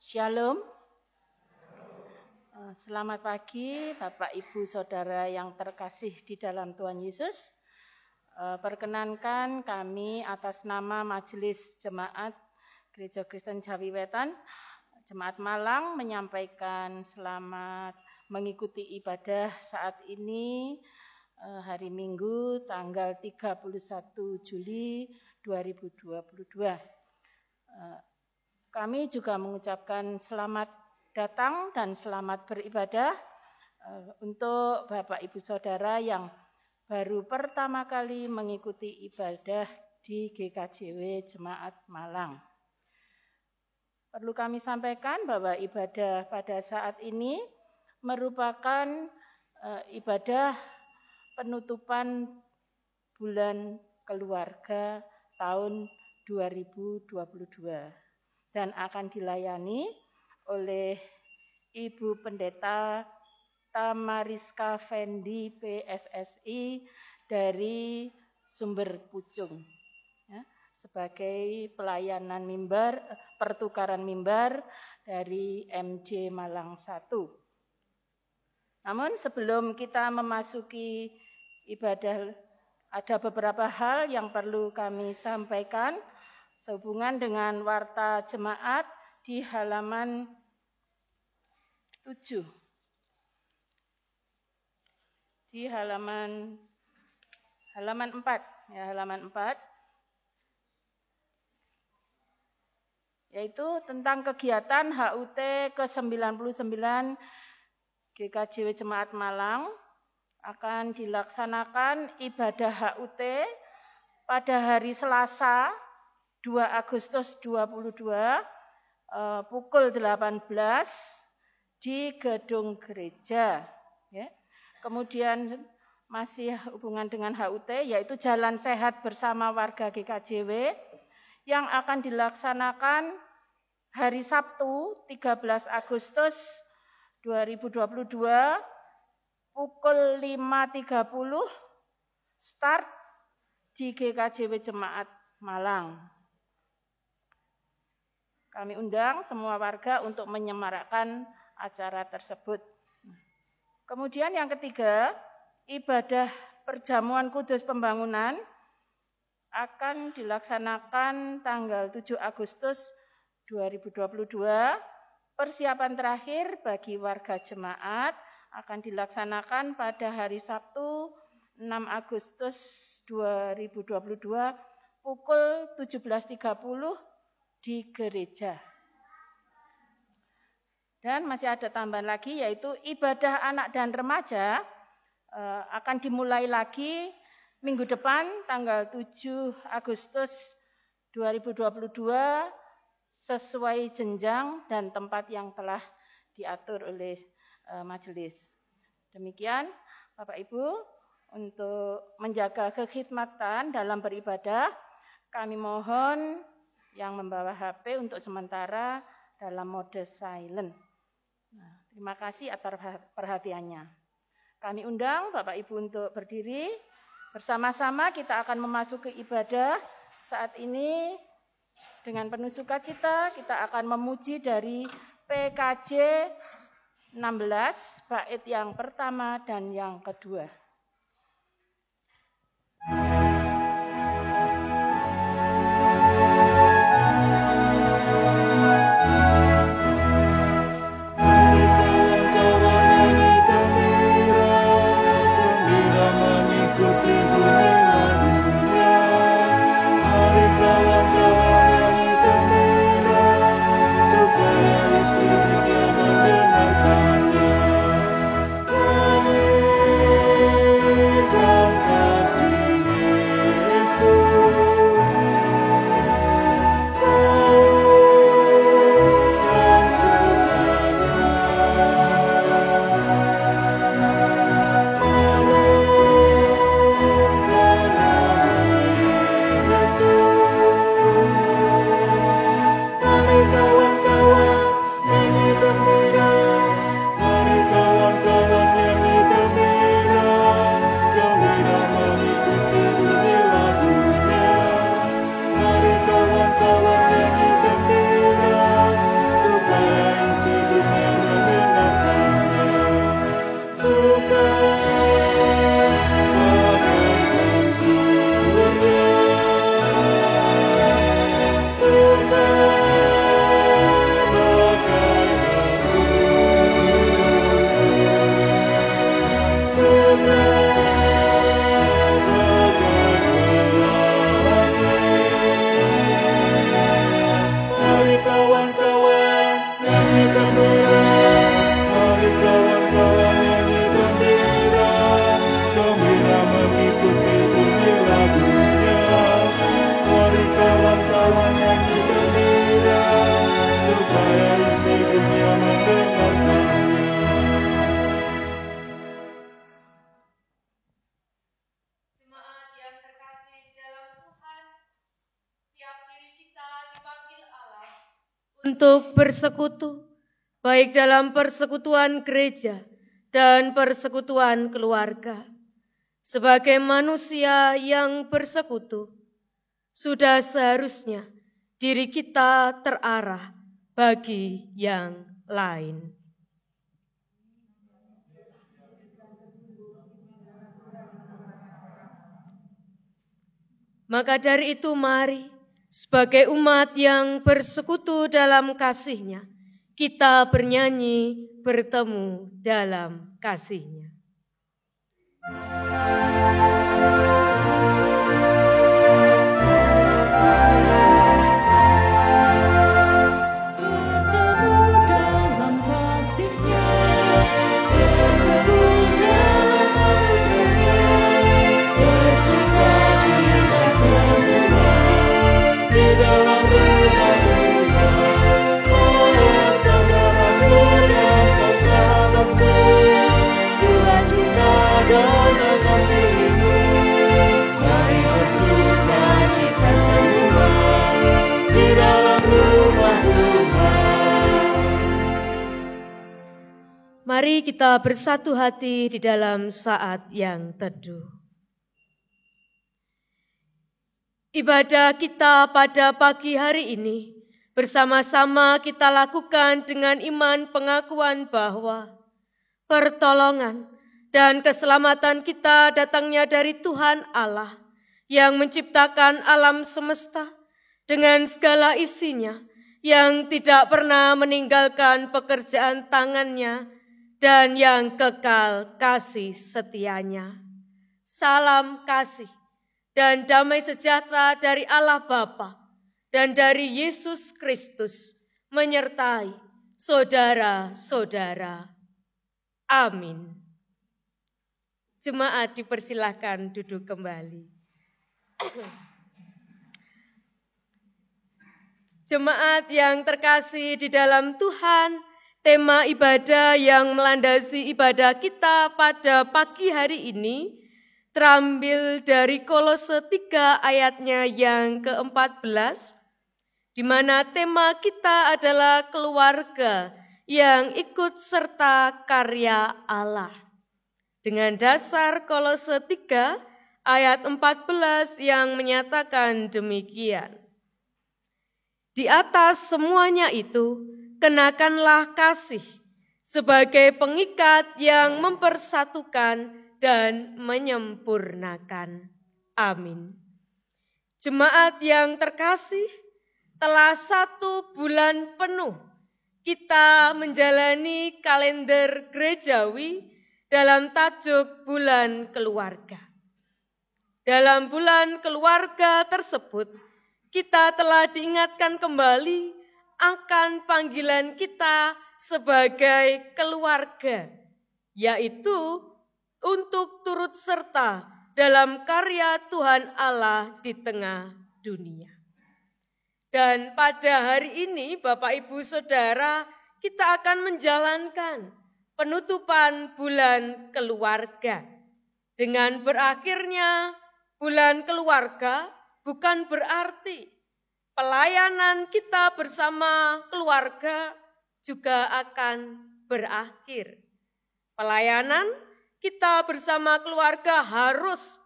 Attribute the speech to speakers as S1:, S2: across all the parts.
S1: Shalom. Selamat pagi Bapak Ibu Saudara yang terkasih di dalam Tuhan Yesus. Perkenankan kami atas nama Majelis Jemaat Gereja Kristen Jawi Wetan, Jemaat Malang menyampaikan selamat mengikuti ibadah saat ini hari Minggu tanggal 31 Juli 2022. Kami juga mengucapkan selamat datang dan selamat beribadah untuk Bapak Ibu Saudara yang baru pertama kali mengikuti ibadah di GKJW Jemaat Malang. Perlu kami sampaikan bahwa ibadah pada saat ini merupakan ibadah penutupan bulan keluarga tahun 2022. Dan akan dilayani oleh Ibu Pendeta Tamariska Fendi PSSI dari Sumber Pucung ya, sebagai pelayanan mimbar, pertukaran mimbar dari MJ Malang 1. Namun sebelum kita memasuki ibadah, ada beberapa hal yang perlu kami sampaikan sehubungan dengan warta jemaat di halaman 7. Di halaman 4, ya halaman 4. Yaitu tentang kegiatan HUT ke-99 GKJW Jemaat Malang akan dilaksanakan ibadah HUT pada hari Selasa 2 Agustus 2022 pukul 18 di gedung gereja. Ya. Kemudian masih hubungan dengan HUT yaitu Jalan Sehat bersama warga GKJW yang akan dilaksanakan hari Sabtu 13 Agustus 2022 pukul 5.30 start di GKJW Jemaat Malang. Kami undang semua warga untuk menyemarakkan acara tersebut. Kemudian yang ketiga, ibadah perjamuan kudus pembangunan akan dilaksanakan tanggal 7 Agustus 2022. Persiapan terakhir bagi warga jemaat akan dilaksanakan pada hari Sabtu 6 Agustus 2022 pukul 17.30 di gereja. Dan masih ada tambahan lagi yaitu ibadah anak dan remaja akan dimulai lagi minggu depan tanggal 7 Agustus 2022 sesuai jenjang dan tempat yang telah diatur oleh majelis. Demikian Bapak Ibu, untuk menjaga kekhidmatan dalam beribadah kami mohon yang membawa HP untuk sementara dalam mode silent. Nah, terima kasih atas perhatiannya. Kami undang Bapak Ibu untuk berdiri. Bersama-sama kita akan memasuki ibadah saat ini dengan penuh sukacita. Kita akan memuji dari PKJ 16 bait yang pertama dan yang kedua.
S2: Supaya isi dunia mendengarkannya. untuk bersekutu, baik dalam persekutuan gereja dan persekutuan keluarga. Sebagai manusia yang bersekutu, sudah seharusnya diri kita terarah bagi yang lain. Maka dari itu mari, sebagai umat yang bersekutu dalam kasih-Nya, kita bernyanyi bertemu dalam kasih-Nya. Mari kita bersatu hati di dalam saat yang teduh. Ibadah kita pada pagi hari ini bersama-sama kita lakukan dengan iman pengakuan bahwa pertolongan dan keselamatan kita datangnya dari Tuhan Allah yang menciptakan alam semesta dengan segala isinya, yang tidak pernah meninggalkan pekerjaan tangannya dan yang kekal kasih setianya. Salam kasih dan damai sejahtera dari Allah Bapa dan dari Yesus Kristus menyertai saudara-saudara. Amin. Jemaat dipersilahkan duduk kembali. Jemaat yang terkasih di dalam Tuhan, tema ibadah yang melandasi ibadah kita pada pagi hari ini terambil dari Kolose 3 ayatnya yang ke-14, di mana tema kita adalah keluarga yang ikut serta karya Allah. Dengan dasar Kolose 3 ayat 14 yang menyatakan demikian. Di atas semuanya itu, kenakanlah kasih sebagai pengikat yang mempersatukan dan menyempurnakan. Amin. Jemaat yang terkasih, telah 1 bulan penuh kita menjalani kalender gerejawi dalam tajuk bulan keluarga. Dalam bulan keluarga tersebut, kita telah diingatkan kembali akan panggilan kita sebagai keluarga, yaitu untuk turut serta dalam karya Tuhan Allah di tengah dunia. Dan pada hari ini, Bapak Ibu Saudara, kita akan menjalankan penutupan bulan keluarga. Dengan berakhirnya bulan keluarga, bukan berarti pelayanan kita bersama keluarga juga akan berakhir. Pelayanan kita bersama keluarga harus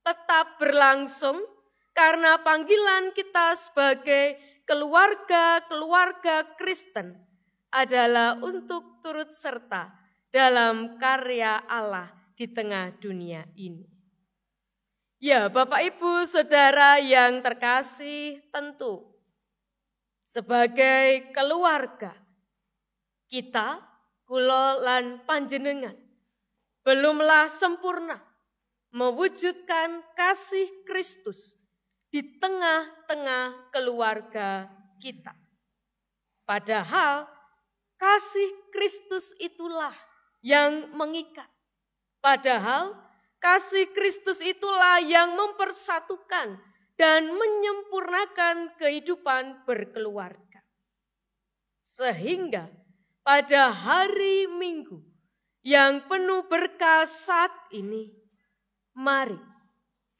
S2: tetap berlangsung karena panggilan kita sebagai keluarga Kristen adalah untuk turut serta dalam karya Allah di tengah dunia ini. Ya, Bapak Ibu Saudara yang terkasih, tentu sebagai keluarga kita, kula lan panjenengan, belumlah sempurna mewujudkan kasih Kristus di tengah-tengah keluarga kita. Padahal kasih Kristus itulah yang mengikat. Padahal kasih Kristus itulah yang mempersatukan dan menyempurnakan kehidupan berkeluarga. Sehingga pada hari Minggu yang penuh berkah saat ini, mari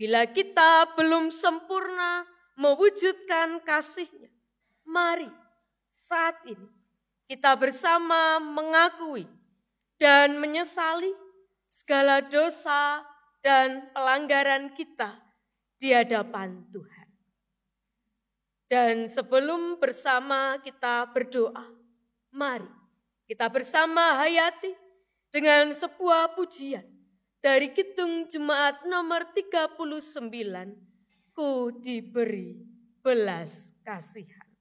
S2: bila kita belum sempurna mewujudkan kasih-Nya, mari saat ini kita bersama mengakui dan menyesali segala dosa dan pelanggaran kita di hadapan Tuhan. Dan sebelum bersama kita berdoa, mari kita bersama hayati dengan sebuah pujian dari Kidung Jemaat nomor 39, Ku diberi belas kasihan.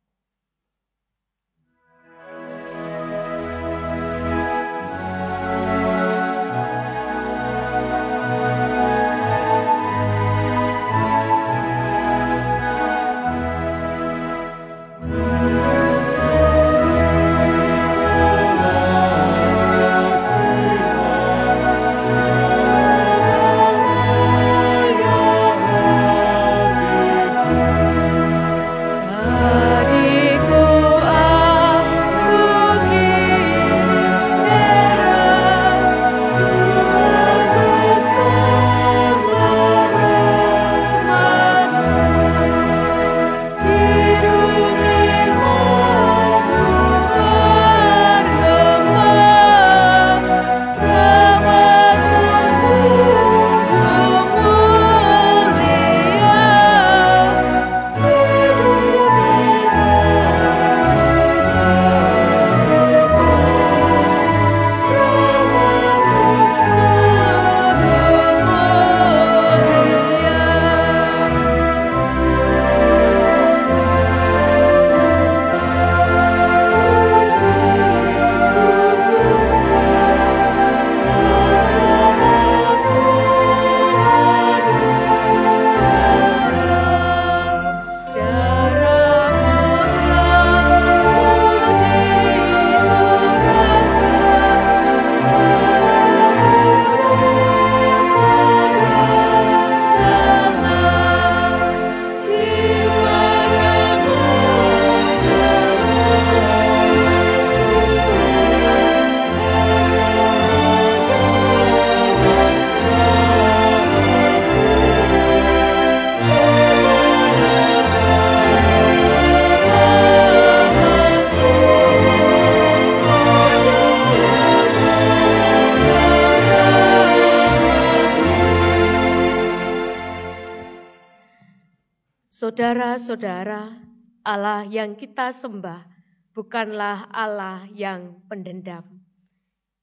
S2: Saudara-saudara, Allah yang kita sembah bukanlah Allah yang pendendam.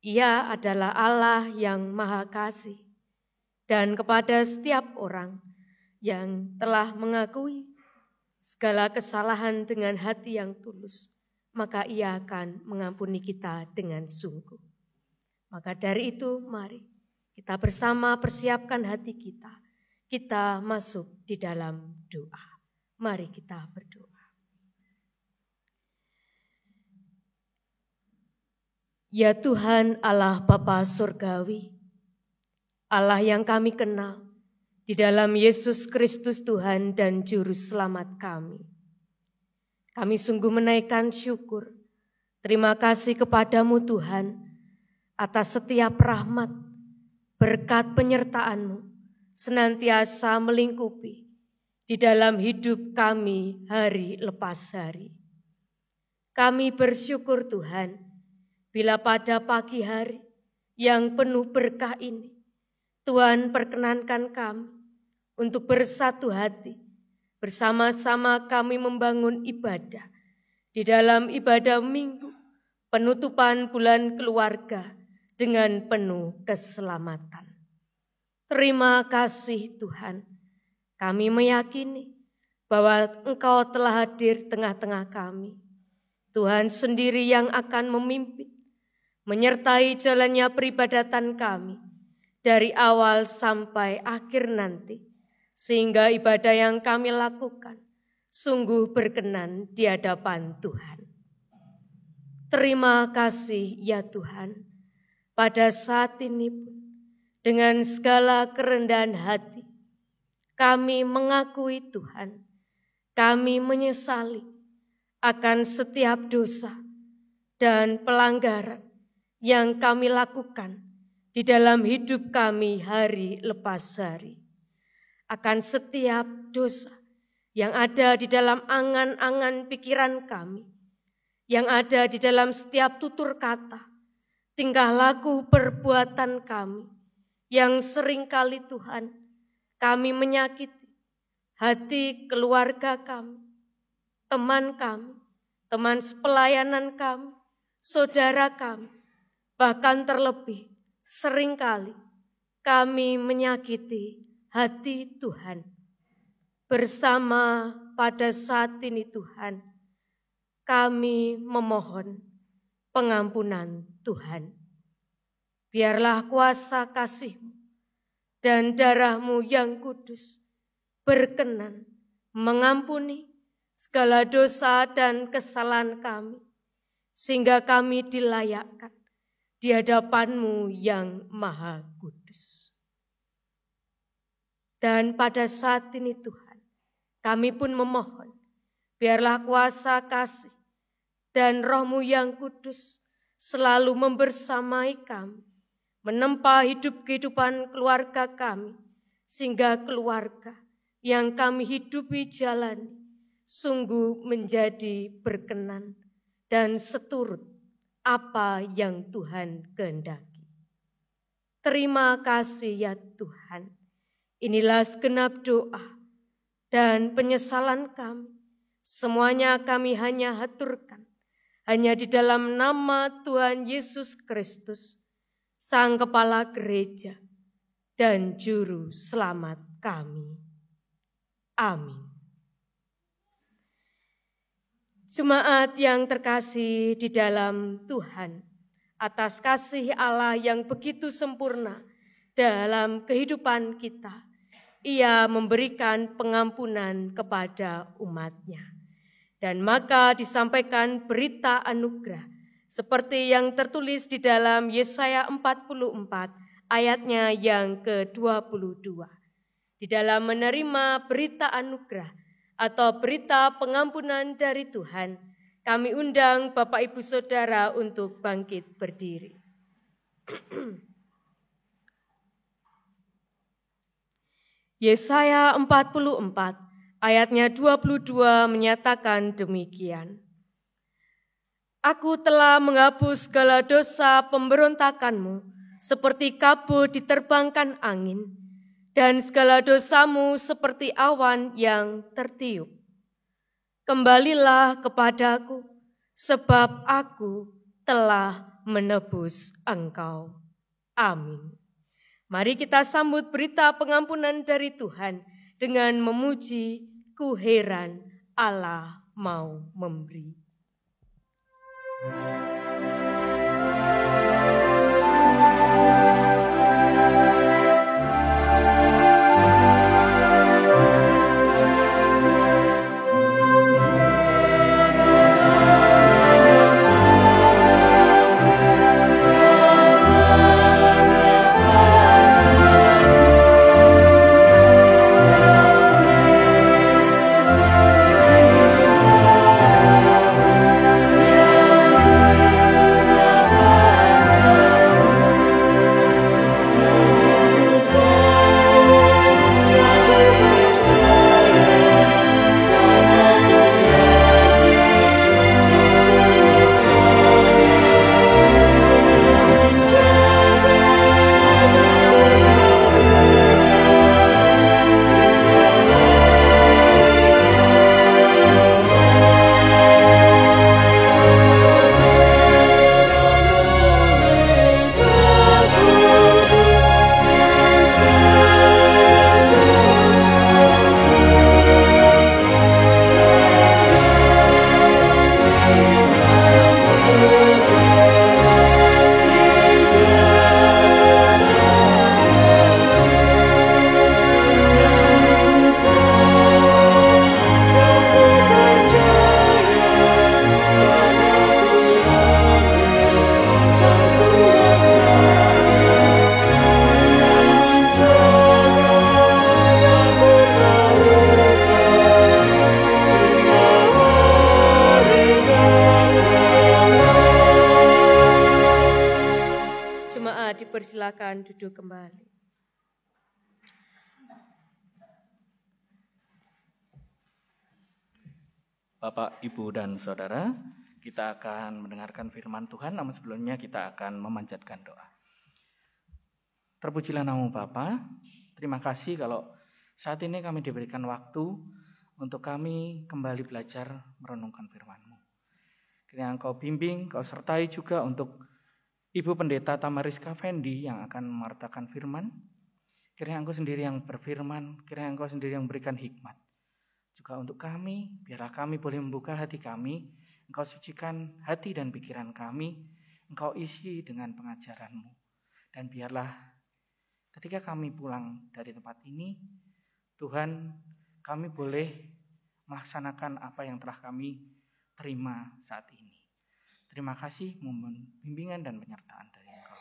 S2: Ia adalah Allah yang Maha Kasih. Dan kepada setiap orang yang telah mengakui segala kesalahan dengan hati yang tulus, maka Ia akan mengampuni kita dengan sungguh. Maka dari itu, mari kita bersama persiapkan hati kita. Kita masuk di dalam doa. Mari kita berdoa. Ya Tuhan Allah Bapa Surgawi, Allah yang kami kenal di dalam Yesus Kristus Tuhan dan Juru Selamat kami. Kami sungguh menaikkan syukur, terima kasih kepadamu Tuhan atas setiap rahmat, berkat penyertaan-Mu senantiasa melingkupi di dalam hidup kami hari lepas hari. Kami bersyukur Tuhan, bila pada pagi hari yang penuh berkah ini, Tuhan perkenankan kami untuk bersatu hati, bersama-sama kami membangun ibadah di dalam ibadah minggu, penutupan bulan keluarga dengan penuh keselamatan. Terima kasih Tuhan. Kami meyakini bahwa Engkau telah hadir tengah-tengah kami. Tuhan sendiri yang akan memimpin, menyertai jalannya peribadatan kami dari awal sampai akhir nanti, sehingga ibadah yang kami lakukan sungguh berkenan di hadapan Tuhan. Terima kasih ya Tuhan, pada saat ini pun dengan segala kerendahan hati, kami mengakui Tuhan, kami menyesali akan setiap dosa dan pelanggaran yang kami lakukan di dalam hidup kami hari lepas hari. Akan setiap dosa yang ada di dalam angan-angan pikiran kami, yang ada di dalam setiap tutur kata, tingkah laku perbuatan kami, yang seringkali Tuhan kami menyakiti hati keluarga kami, teman kami, teman sepelayanan kami, saudara kami, bahkan terlebih seringkali kami menyakiti hati Tuhan. Bersama pada saat ini Tuhan, kami memohon pengampunan Tuhan. Biarlah kuasa kasih-Mu dan darah-Mu yang kudus berkenan mengampuni segala dosa dan kesalahan kami, sehingga kami dilayakkan di hadapan-Mu yang maha kudus. Dan pada saat ini Tuhan, kami pun memohon, biarlah kuasa kasih dan Roh-Mu yang kudus selalu membersamai kami, menempa hidup kehidupan keluarga kami, sehingga keluarga yang kami hidupi jalani sungguh menjadi berkenan dan seturut apa yang Tuhan kehendaki. Terima kasih ya Tuhan. Inilah segenap doa dan penyesalan kami. Semuanya kami hanya haturkan hanya di dalam nama Tuhan Yesus Kristus, Sang Kepala Gereja dan Juru Selamat kami. Amin. Jemaat yang terkasih di dalam Tuhan, atas kasih Allah yang begitu sempurna dalam kehidupan kita, Ia memberikan pengampunan kepada umat-Nya. Dan maka disampaikan berita anugerah seperti yang tertulis di dalam Yesaya 44 ayatnya yang ke-22. Di dalam menerima berita anugerah atau berita pengampunan dari Tuhan, kami undang Bapak Ibu Saudara untuk bangkit berdiri. Yesaya 44 ayatnya 22 menyatakan demikian. Aku telah menghapus segala dosa pemberontakanmu seperti kabut diterbangkan angin, dan segala dosamu seperti awan yang tertiup. Kembalilah kepadaku, sebab aku telah menebus engkau. Amin. Mari kita sambut berita pengampunan dari Tuhan dengan memuji, ku heran Allah mau memberi. Dipersilakan duduk kembali.
S3: Bapak, Ibu, dan Saudara, kita akan mendengarkan firman Tuhan, namun sebelumnya kita akan memanjatkan doa. Terpujilah nama Bapa. Terima kasih kalau saat ini kami diberikan waktu untuk kami kembali belajar merenungkan firman-Mu. Kiranya Engkau bimbing, Engkau sertai juga untuk Ibu Pendeta Tamariska Fendi yang akan mewartakan firman. Kiranya Engkau sendiri yang berfirman, kiranya Engkau sendiri yang memberikan hikmat. Juga untuk kami, biarlah kami boleh membuka hati kami, Engkau sucikan hati dan pikiran kami, Engkau isi dengan pengajaran-Mu. Dan biarlah ketika kami pulang dari tempat ini, Tuhan, kami boleh melaksanakan apa yang telah kami terima saat ini. Terima kasih mohon bimbingan dan penyertaan dari Engkau.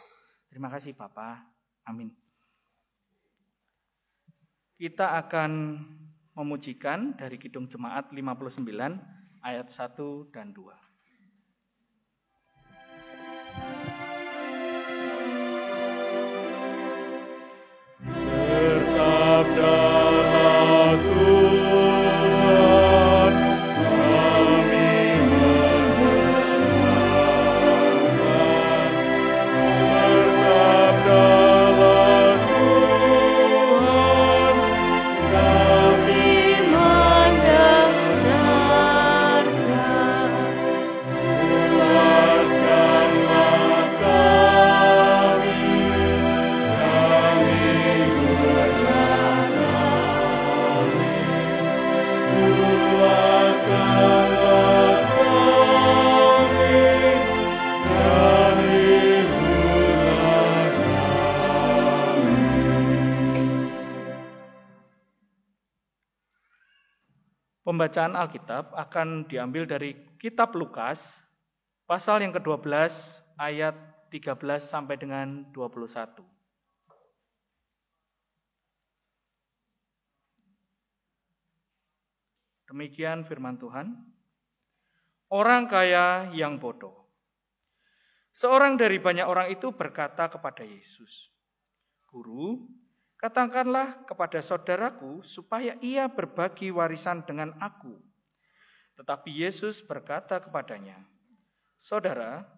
S3: Terima kasih Bapa. Amin. Kita akan memujikan dari Kidung Jemaat 59 ayat 1 dan 2.
S4: Bersabdalah Tuhan, kami mendengarkan. Bersabdalah Tuhan, kami mendengarkan. Kuatkanlah kami berlakon.
S3: Pembacaan Alkitab akan diambil dari Kitab Lukas, pasal yang ke-12, ayat 13 sampai dengan 21. Demikian firman Tuhan. Orang kaya yang bodoh. Seorang dari banyak orang itu berkata kepada Yesus, "Guru, katakanlah kepada saudaraku supaya ia berbagi warisan dengan aku." Tetapi Yesus berkata kepadanya, "Saudara,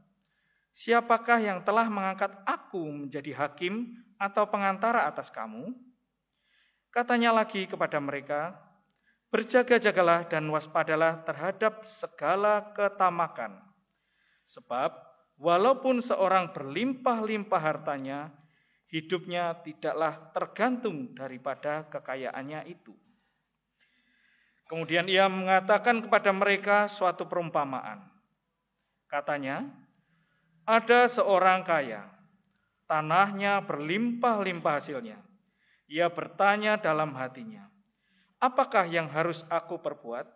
S3: siapakah yang telah mengangkat aku menjadi hakim atau pengantara atas kamu?" Katanya lagi kepada mereka, "Berjaga-jagalah dan waspadalah terhadap segala ketamakan. Sebab walaupun seorang berlimpah-limpah hartanya, hidupnya tidaklah tergantung daripada kekayaannya itu." Kemudian ia mengatakan kepada mereka suatu perumpamaan. Katanya, "Ada seorang kaya, tanahnya berlimpah-limpah hasilnya. Ia bertanya dalam hatinya, 'Apakah yang harus aku perbuat?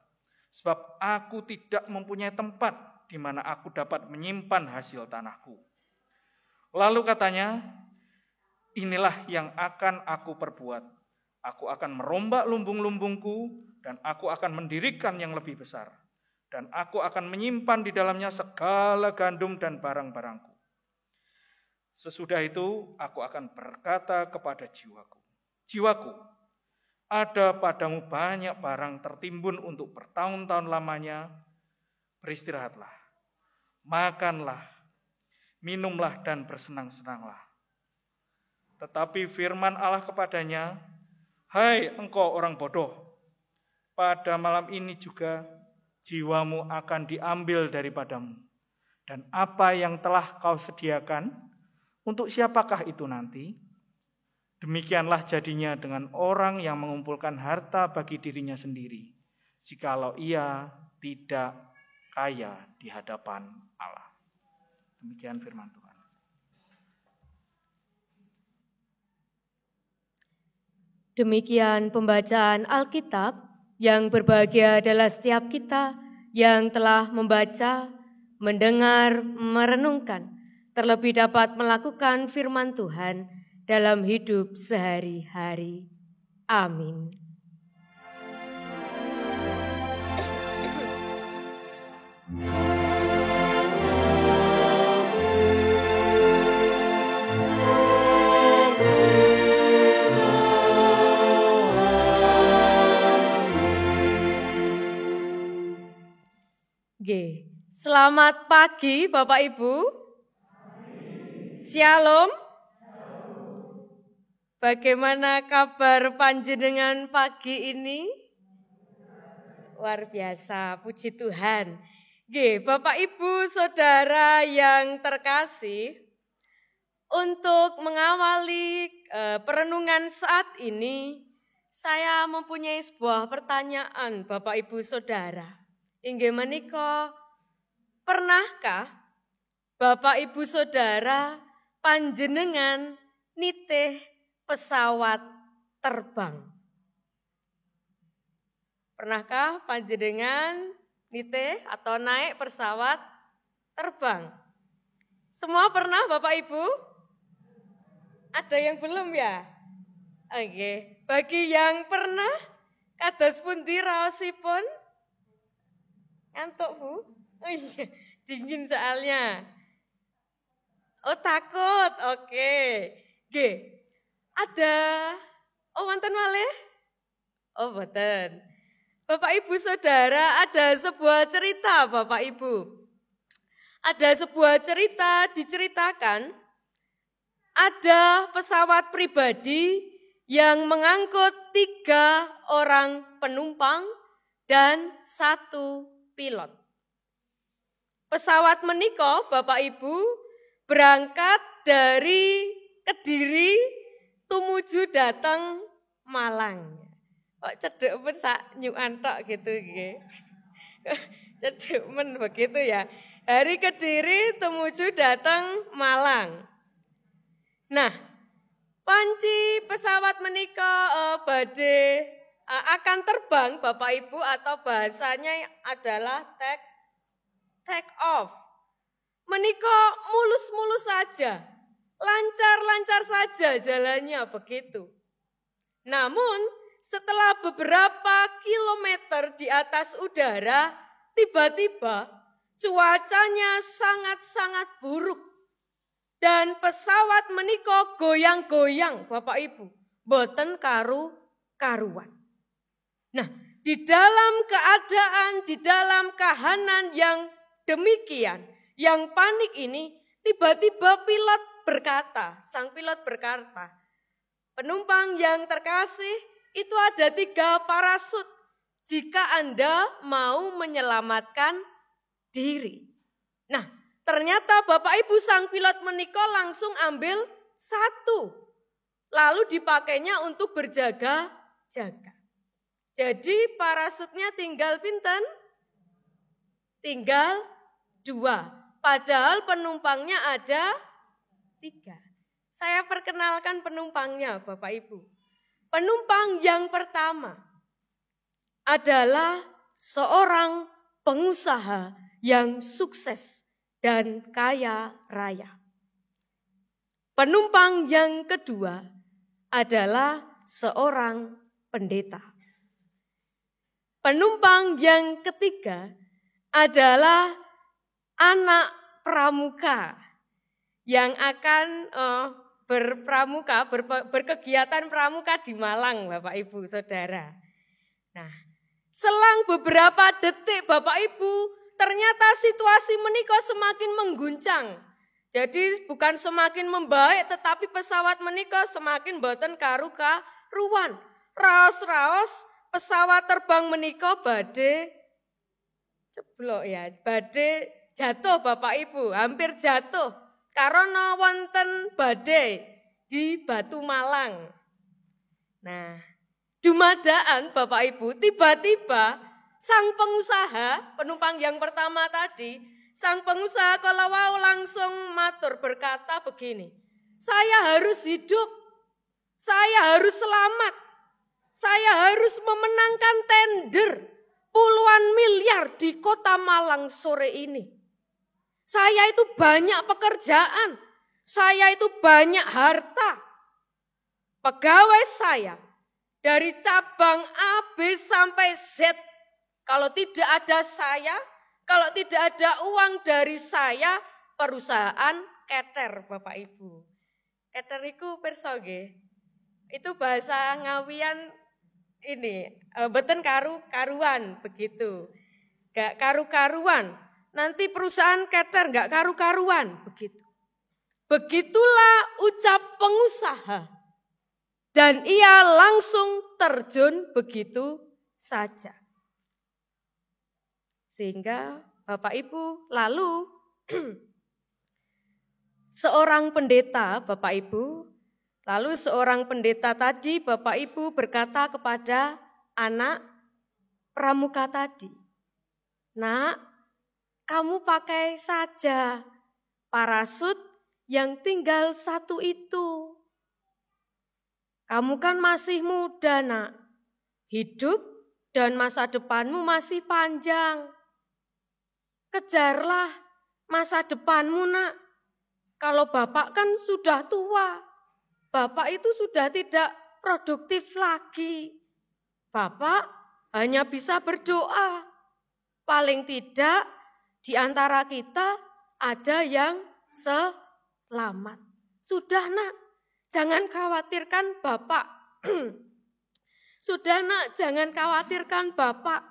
S3: Sebab aku tidak mempunyai tempat di mana aku dapat menyimpan hasil tanahku.' Lalu katanya, 'Inilah yang akan aku perbuat. Aku akan merombak lumbung-lumbungku dan aku akan mendirikan yang lebih besar. Dan aku akan menyimpan di dalamnya segala gandum dan barang-barangku. Sesudah itu aku akan berkata kepada jiwaku, jiwaku, ada padamu banyak barang tertimbun untuk bertahun-tahun lamanya. Beristirahatlah, makanlah, minumlah dan bersenang-senanglah.' Tetapi firman Allah kepadanya, 'Hai engkau orang bodoh, pada malam ini juga jiwamu akan diambil daripadamu. Dan apa yang telah kau sediakan, untuk siapakah itu nanti?' Demikianlah jadinya dengan orang yang mengumpulkan harta bagi dirinya sendiri, jikalau ia tidak kaya di hadapan Allah." Demikian firman Tuhan.
S2: Demikian pembacaan Alkitab. Yang berbahagia adalah setiap kita yang telah membaca, mendengar, merenungkan, terlebih dapat melakukan firman Tuhan dalam hidup sehari-hari. Amin. Selamat pagi Bapak Ibu. Shalom. Bagaimana kabar panjenengan pagi ini? Luar biasa, puji Tuhan. Nggih, Bapak Ibu Saudara yang terkasih, untuk mengawali perenungan saat ini, saya mempunyai sebuah pertanyaan Bapak Ibu Saudara. Inggih menika, pernahkah Bapak Ibu Saudara panjenengan nitih pesawat terbang? Pernahkah panjenengan nitih atau naik pesawat terbang? Semua pernah Bapak Ibu? Ada yang belum ya? Oke, bagi yang pernah, kados pundi raosipun? Ngantuk Bu? Oh iya, dingin soalnya. Oh takut, oke. Oke, ada, wonten malih? Oh boten. Bapak Ibu Saudara, ada sebuah cerita Bapak Ibu. Ada sebuah cerita diceritakan, ada pesawat pribadi yang mengangkut 3 orang penumpang dan 1 pilot. Pesawat menika Bapak Ibu berangkat dari Kediri tumuju datang Malang. Kok cedek men sak nyukan tok gitu nggih. Cedek men begitu ya. Dari Kediri tumuju datang Malang. Nah, panci pesawat menika badhe akan terbang Bapak Ibu, atau bahasanya adalah take off. Menika mulus-mulus saja, lancar-lancar saja jalannya begitu. Namun setelah beberapa kilometer di atas udara, tiba-tiba cuacanya sangat-sangat buruk. Dan pesawat menika goyang-goyang Bapak Ibu, boten karu-karuan. Nah, di dalam keadaan, di dalam kahanan yang demikian, yang panik ini, tiba-tiba sang pilot berkata, penumpang yang terkasih, itu ada 3 parasut jika Anda mau menyelamatkan diri. Nah, ternyata Bapak Ibu sang pilot menika langsung ambil 1. Lalu dipakainya untuk berjaga-jaga. Jadi parasutnya tinggal pinten? Tinggal 2. Padahal penumpangnya ada 3. Saya perkenalkan penumpangnya Bapak Ibu. Penumpang yang pertama adalah seorang pengusaha yang sukses dan kaya raya. Penumpang yang kedua adalah seorang pendeta. Penumpang yang ketiga adalah anak pramuka yang akan berkegiatan pramuka di Malang, Bapak Ibu Saudara. Nah, selang beberapa detik Bapak Ibu, ternyata situasi menika semakin mengguncang. Jadi bukan semakin membaik, tetapi pesawat menika semakin boten karu-karuan. Raos-raos pesawat terbang menika badhe ceblok ya, badhe jatuh Bapak Ibu, hampir jatuh. Karena wonten badai di Batu Malang. Nah, dumadaan Bapak Ibu, tiba-tiba sang pengusaha, penumpang yang pertama tadi, sang pengusaha kalau wau langsung matur berkata begini, saya harus hidup, saya harus selamat, saya harus memenangkan tender puluhan miliar di kota Malang sore ini. Saya itu banyak pekerjaan, saya itu banyak harta. Pegawai saya dari cabang A, B sampai Z, kalau tidak ada saya, kalau tidak ada uang dari saya, perusahaan keter Bapak Ibu. Keter itu pirsa nggih. Itu bahasa Ngawian ini, beten karuan begitu. Gak karu-karuan. nanti perusahaan keter nggak karu-karuan. Begitulah ucap pengusaha. Dan ia langsung terjun begitu saja. Sehingga Bapak Ibu lalu seorang pendeta Bapak Ibu, lalu seorang pendeta tadi Bapak Ibu berkata kepada anak pramuka tadi, "Nak, kamu pakai saja parasut yang tinggal satu itu. Kamu kan masih muda, Nak. Hidup dan masa depanmu masih panjang. Kejarlah masa depanmu, Nak. Kalau Bapak kan sudah tua. Bapak itu sudah tidak produktif lagi. Bapak hanya bisa berdoa. Paling tidak di antara kita ada yang selamat. Sudah, Nak, jangan khawatirkan Bapak. Sudah, Nak, jangan khawatirkan Bapak.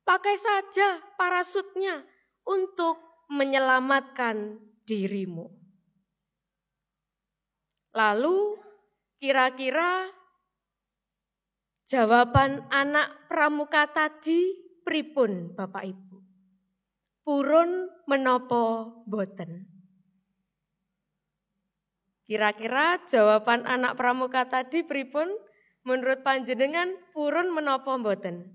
S2: Pakai saja parasutnya untuk menyelamatkan dirimu." Lalu kira-kira jawaban anak pramuka tadi pripun Bapak Ibu? Purun menapa boten? Kira-kira jawaban anak pramuka tadi pripun? Menurut panjenengan purun menapa boten?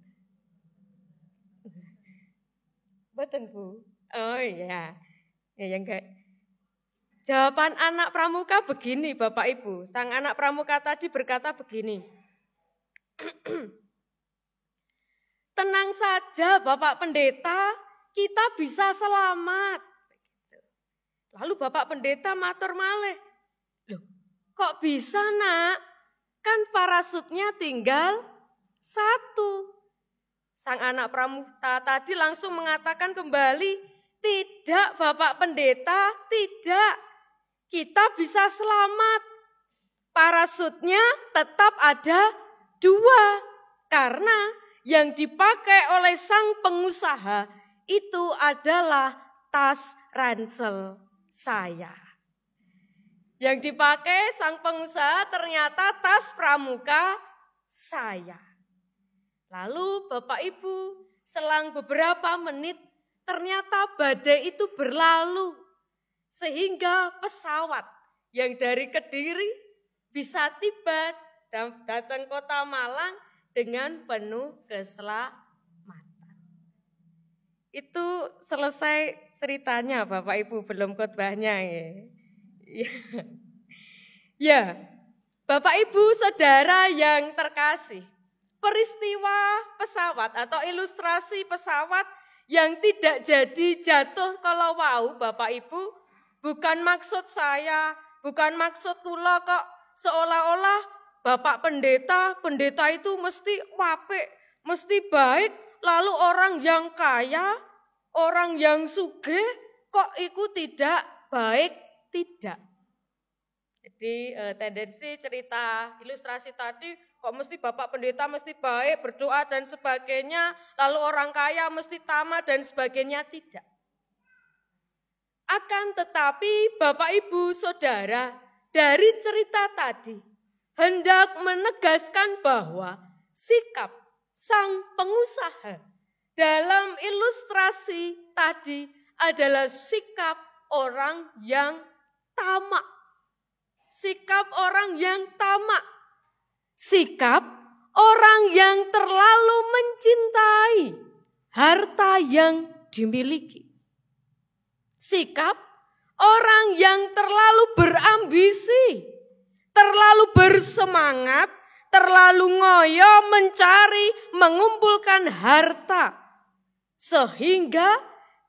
S2: Boten, Bu. Oh iya. Ya enggak. Jawaban anak pramuka begini Bapak Ibu. Sang anak pramuka tadi berkata begini. "Tenang saja Bapak Pendeta, kita bisa selamat." Lalu Bapak Pendeta matur malih, "Loh, kok bisa, Nak? Kan parasutnya tinggal satu." Sang anak pramuka tadi langsung mengatakan kembali, "Tidak Bapak Pendeta, tidak. Kita bisa selamat. Parasutnya tetap ada 2. Karena yang dipakai oleh sang pengusaha itu adalah tas ransel saya." Yang dipakai sang pengusaha ternyata tas pramuka saya. Lalu Bapak Ibu, selang beberapa menit ternyata badai itu berlalu. Sehingga pesawat yang dari Kediri bisa tiba dan datang kota Malang dengan penuh keselamatan. Itu selesai ceritanya Bapak Ibu, belum khotbahnya ya. Ya, Bapak Ibu Saudara yang terkasih, peristiwa pesawat atau ilustrasi pesawat yang tidak jadi jatuh kalau wau Bapak Ibu, bukan maksud saya, bukan maksud kula kok seolah-olah Bapak pendeta itu mesti apik, mesti baik, lalu orang yang kaya, orang yang sugih kok iku tidak baik, tidak. Jadi tendensi cerita ilustrasi tadi kok mesti Bapak pendeta mesti baik, berdoa dan sebagainya, lalu orang kaya mesti tamat dan sebagainya, tidak. Akan tetapi Bapak Ibu Saudara, dari cerita tadi hendak menegaskan bahwa sikap sang pengusaha dalam ilustrasi tadi adalah sikap orang yang tamak. Sikap orang yang tamak. Sikap orang yang terlalu mencintai harta yang dimiliki. Sikap orang yang terlalu berambisi, terlalu bersemangat, terlalu ngoyo mencari, mengumpulkan harta, sehingga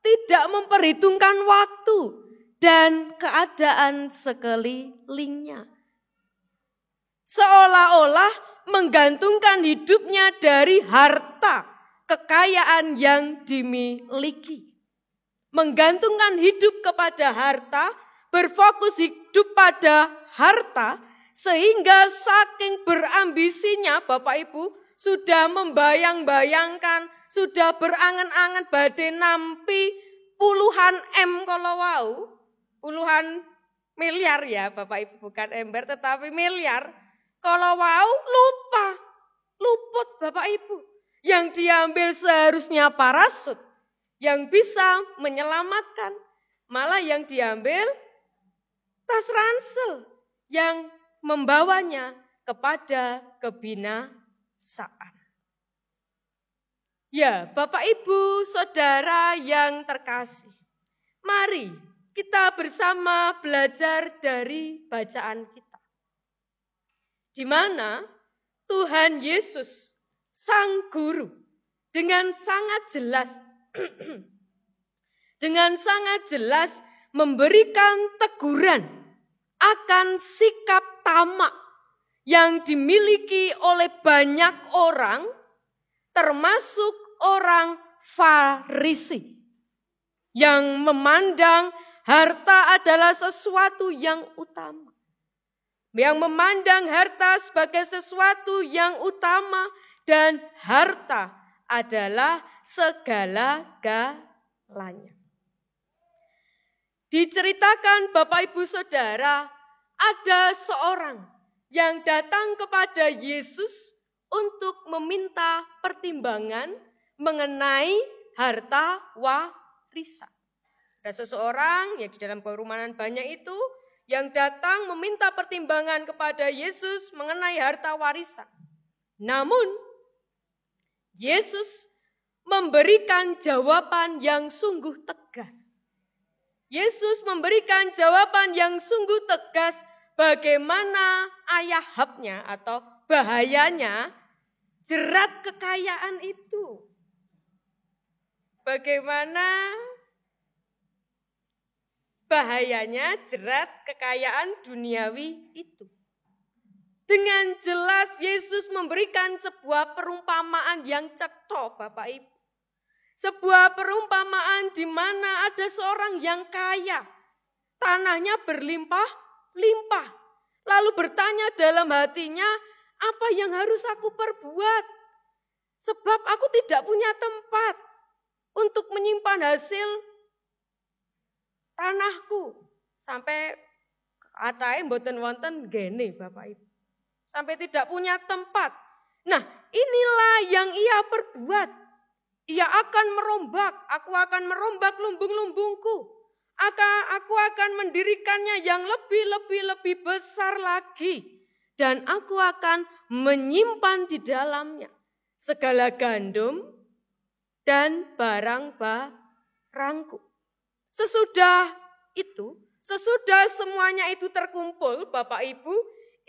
S2: tidak memperhitungkan waktu dan keadaan sekelilingnya. Seolah-olah menggantungkan hidupnya dari harta, kekayaan yang dimiliki. Menggantungkan hidup kepada harta, berfokus hidup pada harta, sehingga saking berambisinya Bapak Ibu sudah membayang-bayangkan, sudah berangan-angan badai nampi puluhan M kalau wau, puluhan miliar ya Bapak Ibu, bukan ember tetapi miliar. Kalau wau luput Bapak Ibu. Yang diambil seharusnya parasut yang bisa menyelamatkan. Malah yang diambil tas ransel yang membawanya kepada kebinasaan. Ya, Bapak Ibu, Saudara yang terkasih, mari kita bersama belajar dari bacaan kita. Di mana Tuhan Yesus, Sang Guru, dengan sangat jelas memberikan teguran akan sikap tamak yang dimiliki oleh banyak orang, termasuk orang Farisi, yang memandang harta adalah sesuatu yang utama. Yang memandang harta sebagai sesuatu yang utama dan harta adalah segala-galanya. Diceritakan Bapak Ibu Saudara, ada seorang yang datang kepada Yesus untuk meminta pertimbangan mengenai harta warisan. Ada seseorang yang di dalam perumahan banyak itu yang datang meminta pertimbangan kepada Yesus mengenai harta warisan. Namun, Yesus memberikan jawaban yang sungguh tegas. Yesus memberikan jawaban yang sungguh tegas bagaimana ayahnya atau bahayanya jerat kekayaan itu. Bagaimana bahayanya jerat kekayaan duniawi itu. Dengan jelas Yesus memberikan sebuah perumpamaan yang cetha, Bapak Ibu. Sebuah perumpamaan di mana ada seorang yang kaya, tanahnya berlimpah-limpah. Lalu bertanya dalam hatinya, apa yang harus aku perbuat? Sebab aku tidak punya tempat untuk menyimpan hasil tanahku. Sampai katanya mboten wonten gene Bapak Ibu. Sampai tidak punya tempat. Nah, inilah yang ia perbuat. Ia akan merombak, aku akan merombak lumbung-lumbungku. Aku akan mendirikannya yang lebih besar lagi. Dan aku akan menyimpan di dalamnya segala gandum dan barang-barangku. Sesudah semuanya itu terkumpul, Bapak Ibu,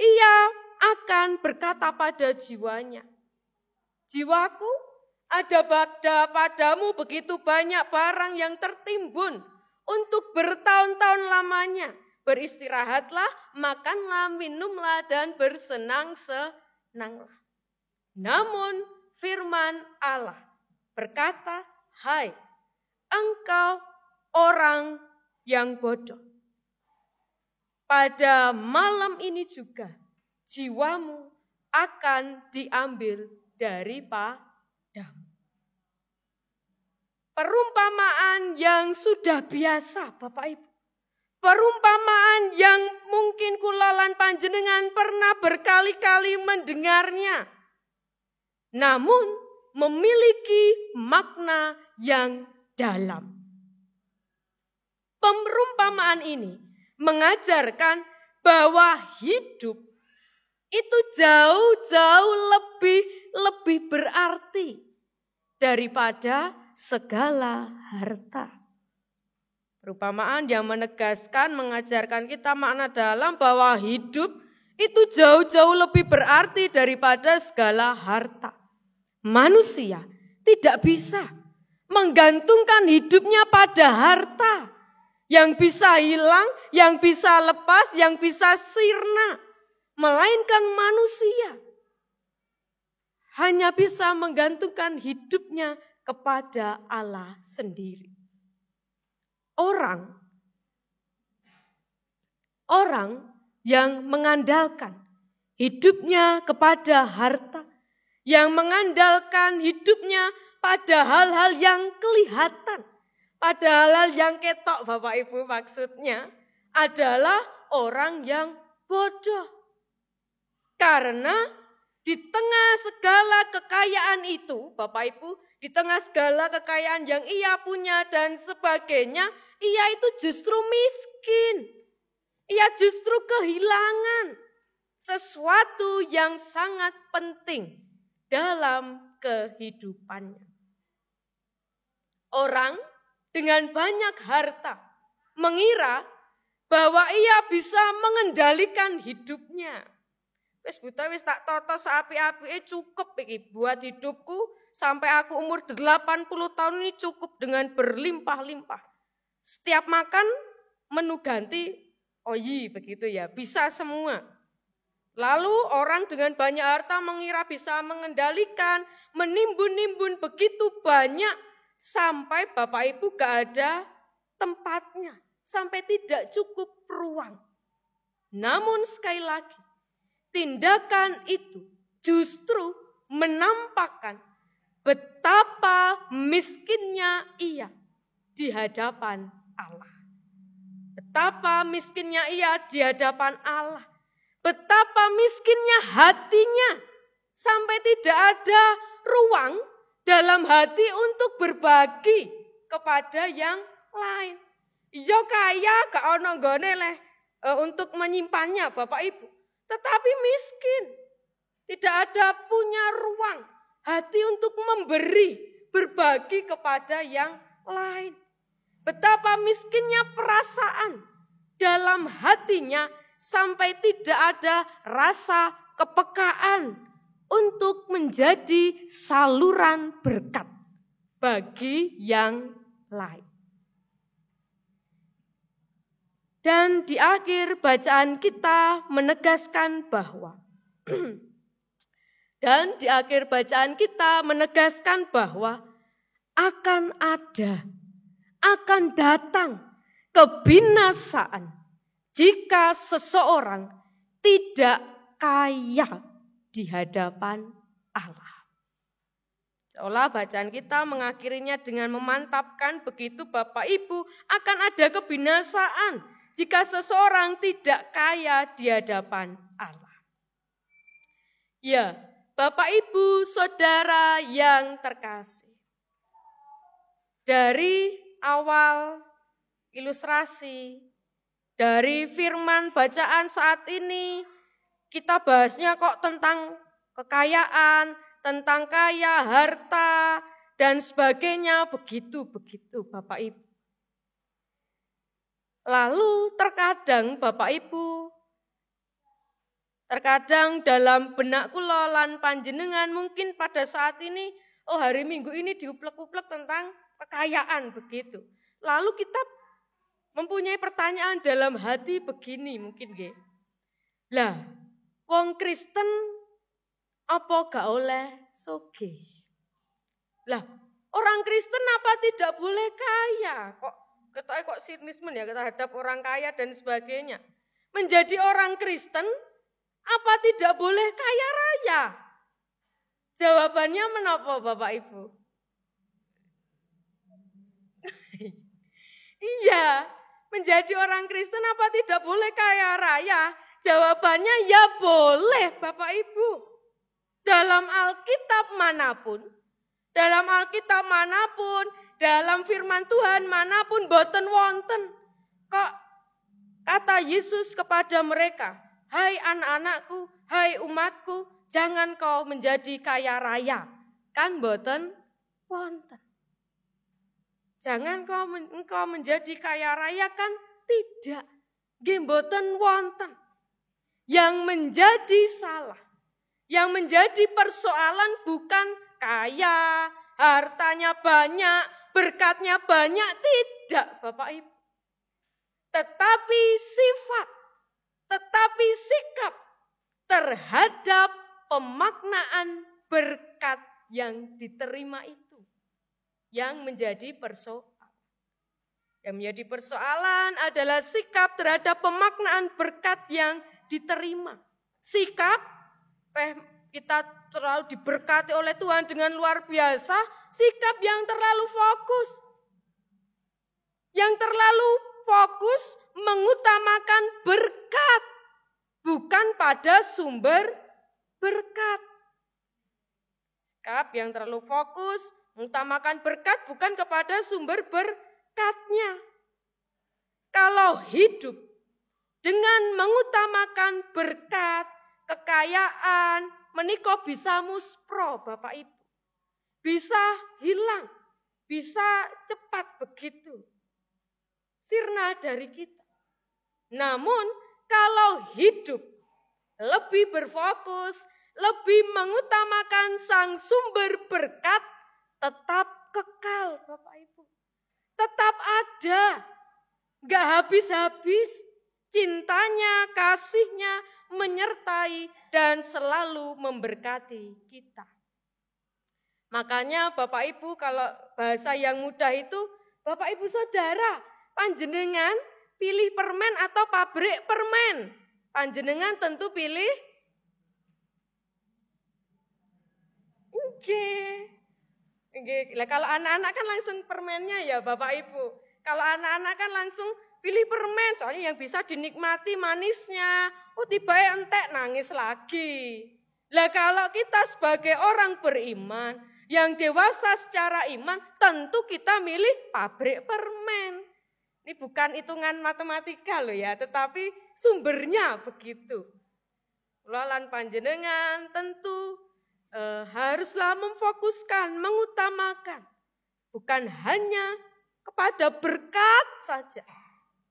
S2: ia akan berkata pada jiwanya, jiwaku, ada padamu begitu banyak barang yang tertimbun untuk bertahun-tahun lamanya. Beristirahatlah, makanlah, minumlah, dan bersenang-senanglah. Namun firman Allah berkata, hai, engkau orang yang bodoh. Pada malam ini juga jiwamu akan diambil daripada perumpamaan yang sudah biasa, Bapak Ibu. Perumpamaan yang mungkin kula lan panjenengan pernah berkali-kali mendengarnya. Namun memiliki makna yang dalam. Perumpamaan ini mengajarkan bahwa hidup itu jauh lebih berarti daripada segala harta. Perumpamaan yang menegaskan, mengajarkan kita makna dalam bahwa hidup itu jauh lebih berarti daripada segala harta. Manusia tidak bisa menggantungkan hidupnya pada harta yang bisa hilang, yang bisa lepas, yang bisa sirna. Melainkan manusia hanya bisa menggantungkan hidupnya kepada Allah sendiri. Orang yang mengandalkan hidupnya kepada harta, yang mengandalkan hidupnya pada hal-hal yang kelihatan, Padahal yang ketok Bapak Ibu maksudnya adalah orang yang bodoh. Karena di tengah segala kekayaan itu, Bapak Ibu, di tengah segala kekayaan yang ia punya dan sebagainya, ia itu justru miskin. Ia justru kehilangan sesuatu yang sangat penting dalam kehidupannya. Orang dengan banyak harta mengira bahwa ia bisa mengendalikan hidupnya. Wis buta wis tak toto seapi-apike cukup iki buat hidupku sampai aku umur 80 tahun ini cukup dengan berlimpah-limpah. Setiap makan menu ganti oyi begitu ya, bisa semua. Lalu orang dengan banyak harta mengira bisa mengendalikan, menimbun-nimbun begitu banyak sampai Bapak Ibu gak ada tempatnya, sampai tidak cukup ruang. Namun sekali lagi, tindakan itu justru menampakkan betapa miskinnya ia di hadapan Allah. Betapa miskinnya ia di hadapan Allah. Betapa miskinnya hatinya sampai tidak ada ruang dalam hati untuk berbagi kepada yang lain. Yo kaya gak ono nggone leh untuk menyimpannya Bapak Ibu. Tetapi miskin. Tidak ada punya ruang hati untuk memberi, berbagi kepada yang lain. Betapa miskinnya perasaan dalam hatinya sampai tidak ada rasa kepekaan untuk menjadi saluran berkat bagi yang lain. Dan di akhir bacaan kita menegaskan bahwa akan datang kebinasaan jika seseorang tidak kaya di hadapan Allah. Seolah bacaan kita mengakhirinya dengan memantapkan begitu Bapak Ibu akan ada kebinasaan jika seseorang tidak kaya di hadapan Allah. Ya, Bapak Ibu Saudara yang terkasih. Dari awal ilustrasi, dari firman bacaan saat ini, kita bahasnya kok tentang kekayaan, tentang kaya, harta, dan sebagainya, begitu Bapak Ibu. Lalu terkadang Bapak Ibu, terkadang dalam benak kula lan panjenengan mungkin pada saat ini, hari Minggu ini diuplek-uplek tentang kekayaan begitu. Lalu kita mempunyai pertanyaan dalam hati begini mungkin nggih. Lah, wong Kristen apa gak oleh sugih? Lah, orang Kristen apa tidak boleh kaya? Kok sinisme ya terhadap orang kaya dan sebagainya. Menjadi orang Kristen apa tidak boleh kaya raya? Jawabannya menapa Bapak Ibu? Iya, menjadi orang Kristen apa tidak boleh kaya raya? Jawabannya ya boleh Bapak Ibu. Dalam Alkitab manapun, dalam firman Tuhan manapun boten wonten. Kok kata Yesus kepada mereka, hai anak-anakku, hai umatku, jangan kau menjadi kaya raya. Kan boten wonten. Jangan engkau menjadi kaya raya kan tidak. Nggih boten wonten. Yang menjadi salah, yang menjadi persoalan bukan kaya, hartanya banyak, berkatnya banyak, tidak Bapak Ibu. Tetapi sifat, tetapi sikap terhadap pemaknaan berkat yang diterima itu. Yang menjadi persoalan. Yang menjadi persoalan adalah sikap terhadap pemaknaan berkat yang diterima. Sikap, kita terlalu diberkati oleh Tuhan dengan luar biasa, sikap yang terlalu fokus. yang terlalu fokus mengutamakan berkat, bukan pada sumber berkat. Sikap yang terlalu fokus mengutamakan berkat bukan kepada sumber berkatnya. Kalau hidup dengan mengutamakan berkat, kekayaan, menika bisa muspro Bapak Ibu. Bisa hilang, bisa cepat begitu. Sirna dari kita. Namun kalau hidup lebih berfokus, lebih mengutamakan sang sumber berkat, tetap kekal Bapak Ibu. Tetap ada, gak habis-habis. Cintanya, kasihnya menyertai dan selalu memberkati kita. Makanya Bapak Ibu kalau bahasa yang mudah itu, Bapak Ibu Saudara, panjenengan pilih permen atau pabrik permen? Panjenengan tentu pilih kalau anak-anak kan langsung permennya ya Bapak Ibu. Kalau anak-anak kan langsung pilih permen, soalnya yang bisa dinikmati manisnya. Oh tiba-tiba entek nangis lagi. Lah kalau kita sebagai orang beriman, yang dewasa secara iman, tentu kita milih pabrik permen. Ini bukan hitungan matematika loh ya, tetapi sumbernya begitu. Lan panjenengan tentu haruslah memfokuskan, mengutamakan. Bukan hanya kepada berkat saja,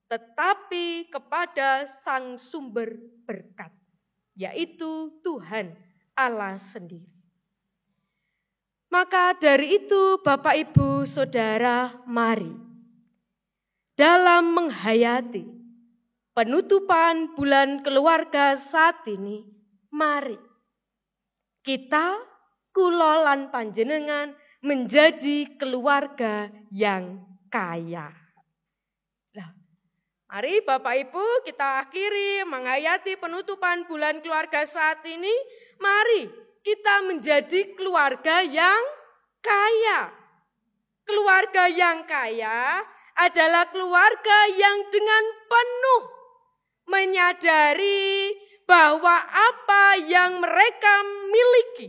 S2: tetapi kepada sang sumber berkat, yaitu Tuhan Allah sendiri. Maka dari itu Bapak Ibu Saudara, mari dalam menghayati penutupan bulan keluarga saat ini, mari kita kula lan panjenengan menjadi keluarga yang kaya. Nah, mari Bapak Ibu kita akhiri menghayati penutupan bulan keluarga saat ini, mari kita menjadi keluarga yang kaya. Keluarga yang kaya adalah keluarga yang dengan penuh menyadari bahwa apa yang mereka miliki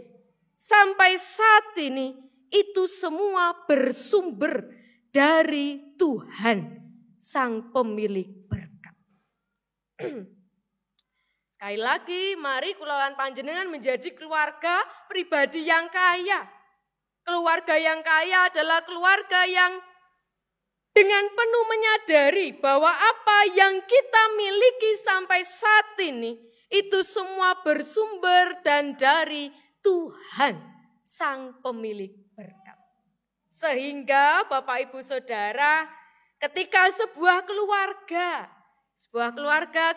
S2: sampai saat ini itu semua bersumber dari Tuhan, Sang Pemilik berkat. Sekali lagi, mari kula lan panjenengan menjadi keluarga pribadi yang kaya. Keluarga yang kaya adalah keluarga yang dengan penuh menyadari bahwa apa yang kita miliki sampai saat ini itu semua bersumber dan dari Tuhan, Sang Pemilik berkat. Sehingga Bapak Ibu Saudara, ketika sebuah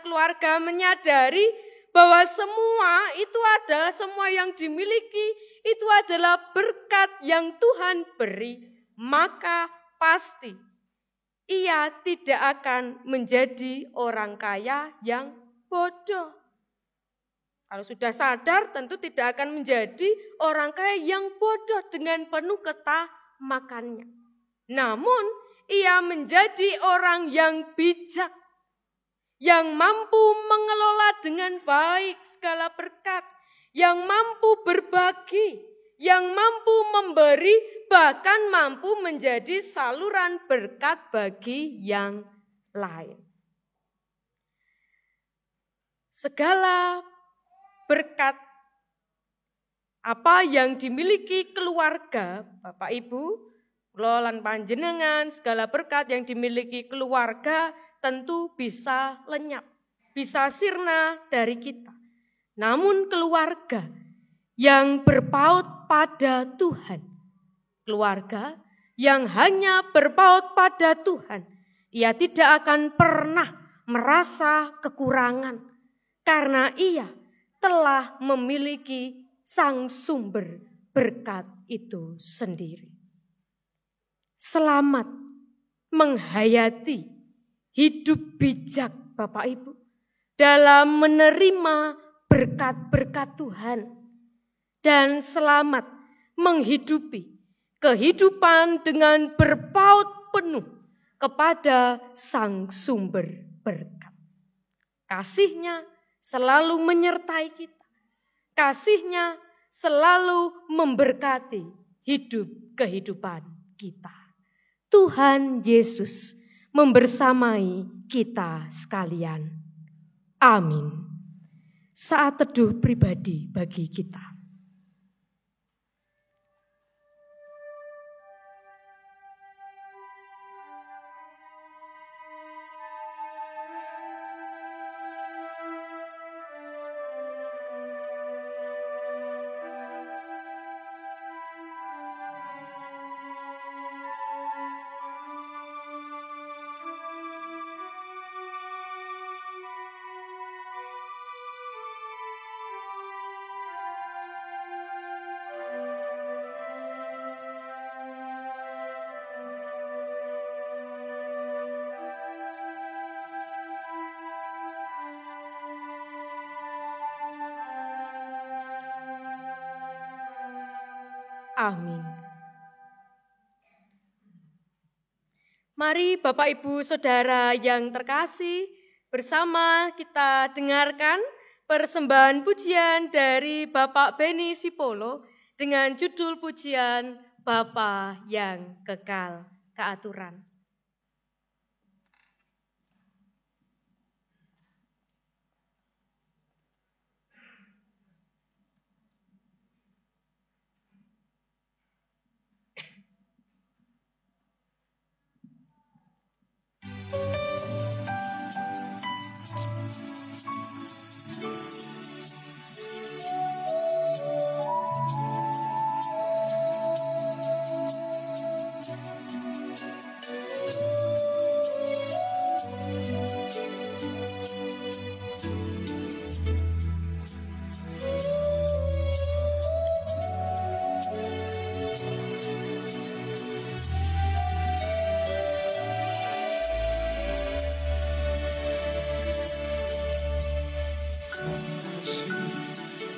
S2: keluarga menyadari bahwa semua itu adalah semua yang dimiliki, itu adalah berkat yang Tuhan beri, maka pasti ia tidak akan menjadi orang kaya yang bodoh. Kalau sudah sadar tentu tidak akan menjadi orang kaya yang bodoh dengan penuh ketamakannya. Namun ia menjadi orang yang bijak, yang mampu mengelola dengan baik segala berkat, yang mampu berbagi, yang mampu memberi, bahkan mampu menjadi saluran berkat bagi yang lain. Segala berkat apa yang dimiliki keluarga, Bapak Ibu, kula lan panjenengan, segala berkat yang dimiliki keluarga tentu bisa lenyap, bisa sirna dari kita. Namun keluarga yang berpaut pada Tuhan, keluarga yang hanya berpaut pada Tuhan, ia tidak akan pernah merasa kekurangan karena ia telah memiliki sang sumber berkat itu sendiri. Selamat menghayati hidup bijak Bapak Ibu dalam menerima berkat-berkat Tuhan, dan selamat menghidupi kehidupan dengan berpaut penuh kepada Sang Sumber berkat. Kasih-Nya selalu menyertai kita. Kasih-Nya selalu memberkati kehidupan kita. Tuhan Yesus membersamai kita sekalian. Amin. Saat teduh pribadi bagi kita. Amin. Mari Bapak Ibu Saudara yang terkasih, bersama kita dengarkan persembahan pujian dari Bapak Beni Sipolo dengan judul pujian Bapa yang Kekal Keaturan.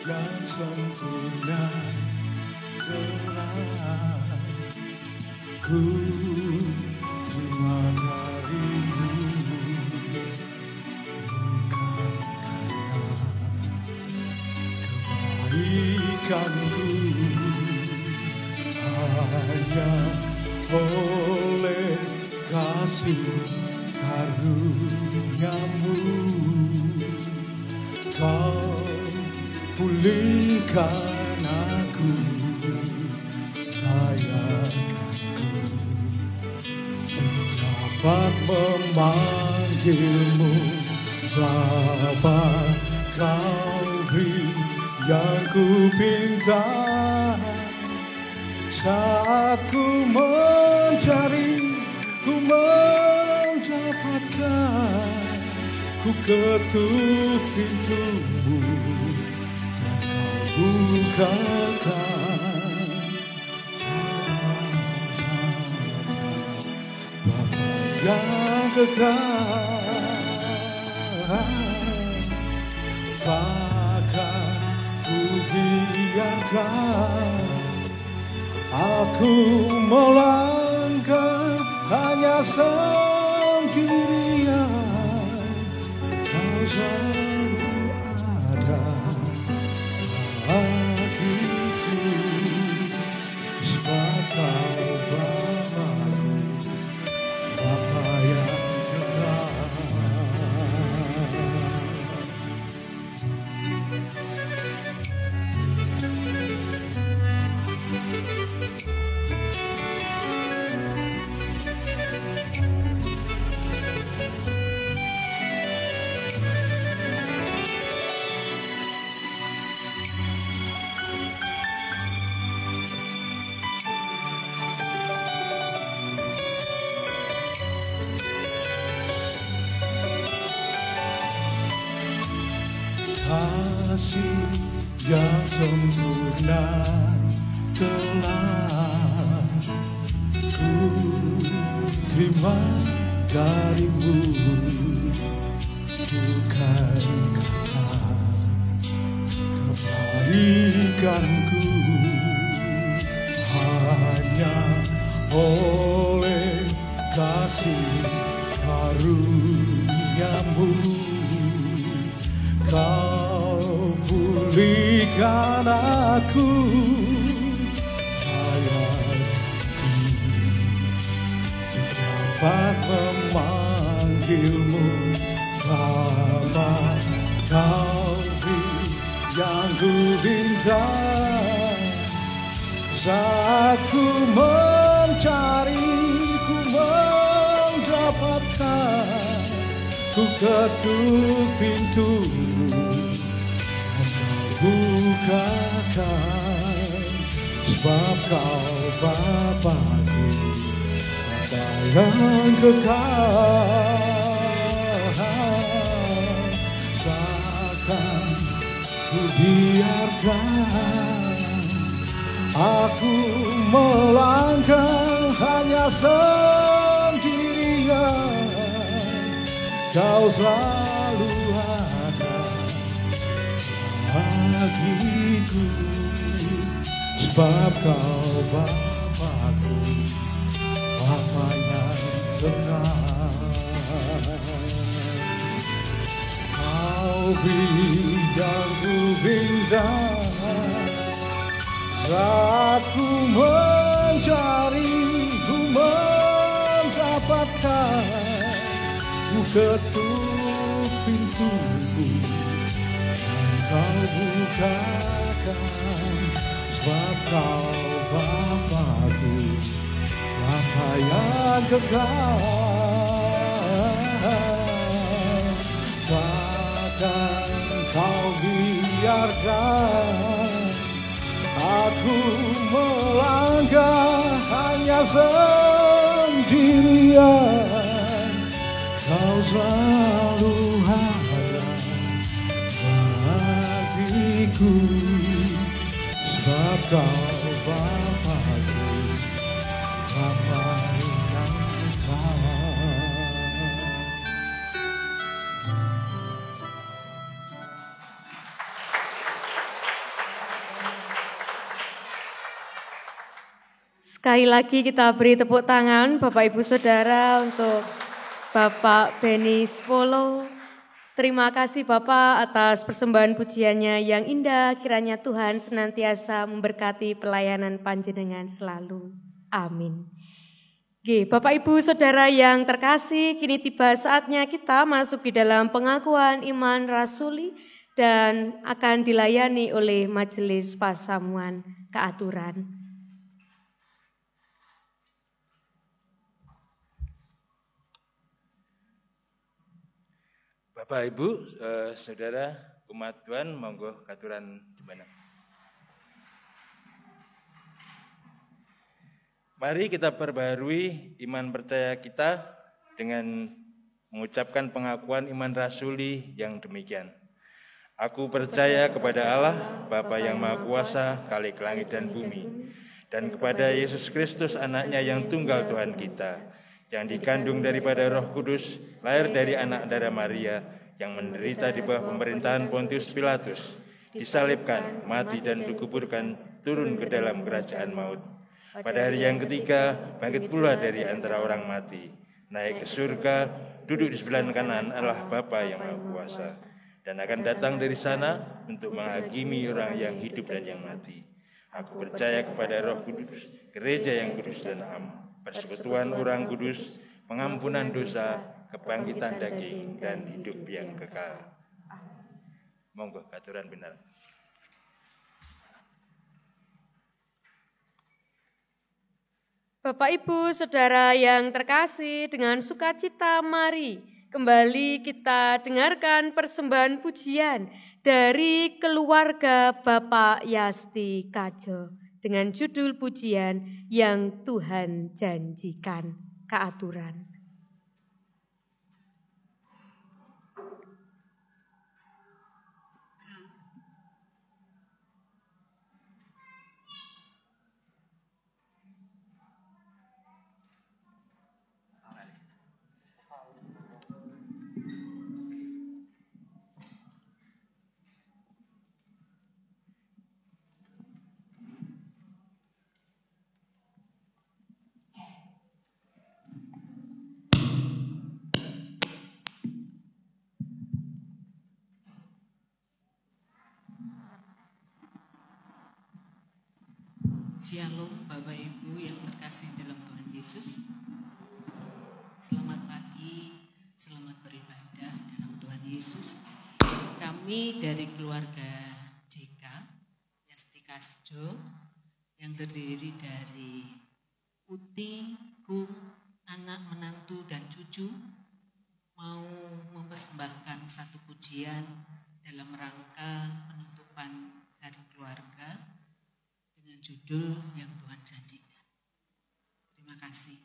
S4: yang sempurna telah ku terima darimu, bukan karena kebaikanku, hanya oleh kasih karuniamu kau pulihkan aku, layakanku dapat memanggilmu Bapa. Kau beri yang ku pinta saat ku mencari, ku mendapatkan, ku ketuk pintumu dan kau bukakan. Bapa yang kekal, bahkan ku biarkan aku melangkah hanya sendirian, kau selalu ada bagiku, sebab kau Bapakku, Bapa yang kekal. Kasih yang sempurna telah ku terima darimu, bukan karena kebaikanku, hanya oleh kasih tanganmu, kau pulihkan aku. Dapat memanggilmu Bapa, Kau yang ku minta. Saat ku mencari, ku mendapatkan, ku ketuk pintu, Kau bukakan, sebab Kau Bapa-Ku, yang kekal. Takkan ku biarkan aku melangkah hanya sendirian. Kau selalu ada bagiku, sebab Kau Bapa-Ku, Bapa yang kekal. Kau yang ku minta. Saat ku mencari, ku mendapatkan, ku ketuk pintuku, dan Kau bukakan, sebab Kau Bapa-Ku, Bapa yang kekal. Takkan Kau biarkan aku melangkah hanya sendirian. Kau selalu ada bagiku, sebab Kau Bapa-Ku, Bapa yang kekal.
S2: Sekali lagi kita beri tepuk tangan Bapak Ibu Saudara untuk Bapak Beni Spolo. Terima kasih Bapak atas persembahan pujiannya yang indah. Kiranya Tuhan senantiasa memberkati pelayanan panjenengan selalu. Amin. Bapak Ibu Saudara yang terkasih, kini tiba saatnya kita masuk di dalam pengakuan iman rasuli dan akan dilayani oleh Majelis Pasamuan Keaturan.
S5: Bapak, Ibu, Saudara, umat Tuhan, monggo katuran gimana? Mari kita perbarui iman percaya kita dengan mengucapkan pengakuan iman rasuli yang demikian. Aku percaya kepada Allah, Bapa yang Maha Kuasa, Khalik langit dan bumi, dan kepada Yesus Kristus, anaknya yang tunggal Tuhan kita, yang dikandung daripada Roh Kudus, lahir dari anak darah Maria, yang menderita di bawah pemerintahan Pontius Pilatus, disalibkan, mati dan dikuburkan, turun ke dalam kerajaan maut. Pada hari yang ketiga, bangkit pula dari antara orang mati, naik ke surga, duduk di sebelah kanan Allah Bapa yang Maha Kuasa, dan akan datang dari sana untuk menghakimi orang yang hidup dan yang mati. Aku percaya kepada Roh Kudus, gereja yang kudus dan am, persekutuan orang kudus, pengampunan dosa, kebangkitan daging, dan hidup yang kekal. Monggo katuran benar.
S2: Bapak Ibu Saudara yang terkasih, dengan sukacita mari kembali kita dengarkan persembahan pujian dari keluarga Bapak Yasti Kajo dengan judul pujian Yang Tuhan Janjikan, Keaturan.
S6: Shalom Bapak Ibu yang terkasih dalam Tuhan Yesus. Selamat pagi, selamat beribadah dalam Tuhan Yesus. Kami dari keluarga JK Yasti Kasjo yang terdiri dari Uti, Bung, anak, menantu, dan cucu mau mempersembahkan satu pujian dalam rangka penutupan dari keluarga dengan judul yang Tuhan janjikan. Terima kasih.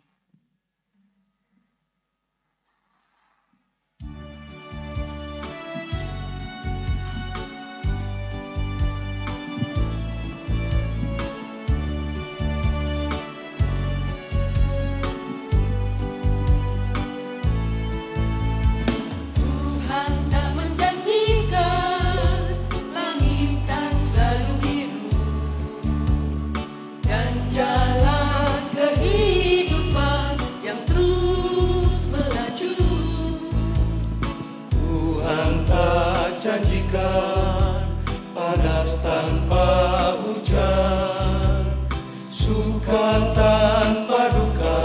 S4: Panas tanpa hujan, suka tanpa duka,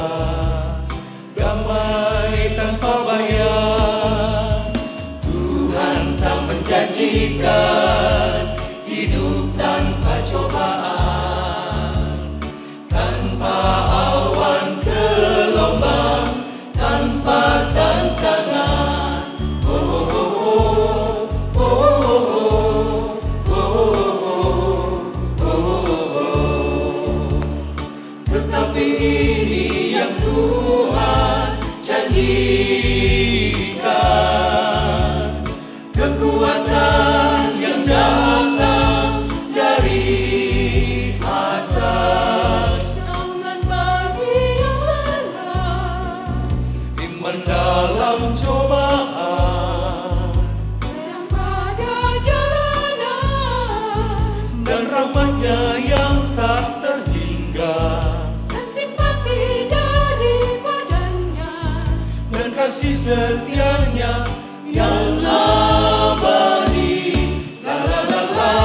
S4: damai tanpa bayar. Tuhan tak menjanjikan hidup tanpa cobaan, tanpa awan gelombang, tanpa tantangan. Ini yang Tuhan janjikan, kekuatan yang datang dari atas. Jangan bagi yang lelah, iman dalam cobaan, terang pada jalanan, dan rahmatnya yang tak terhingga. Kasih setianya yang abadi. La la la la,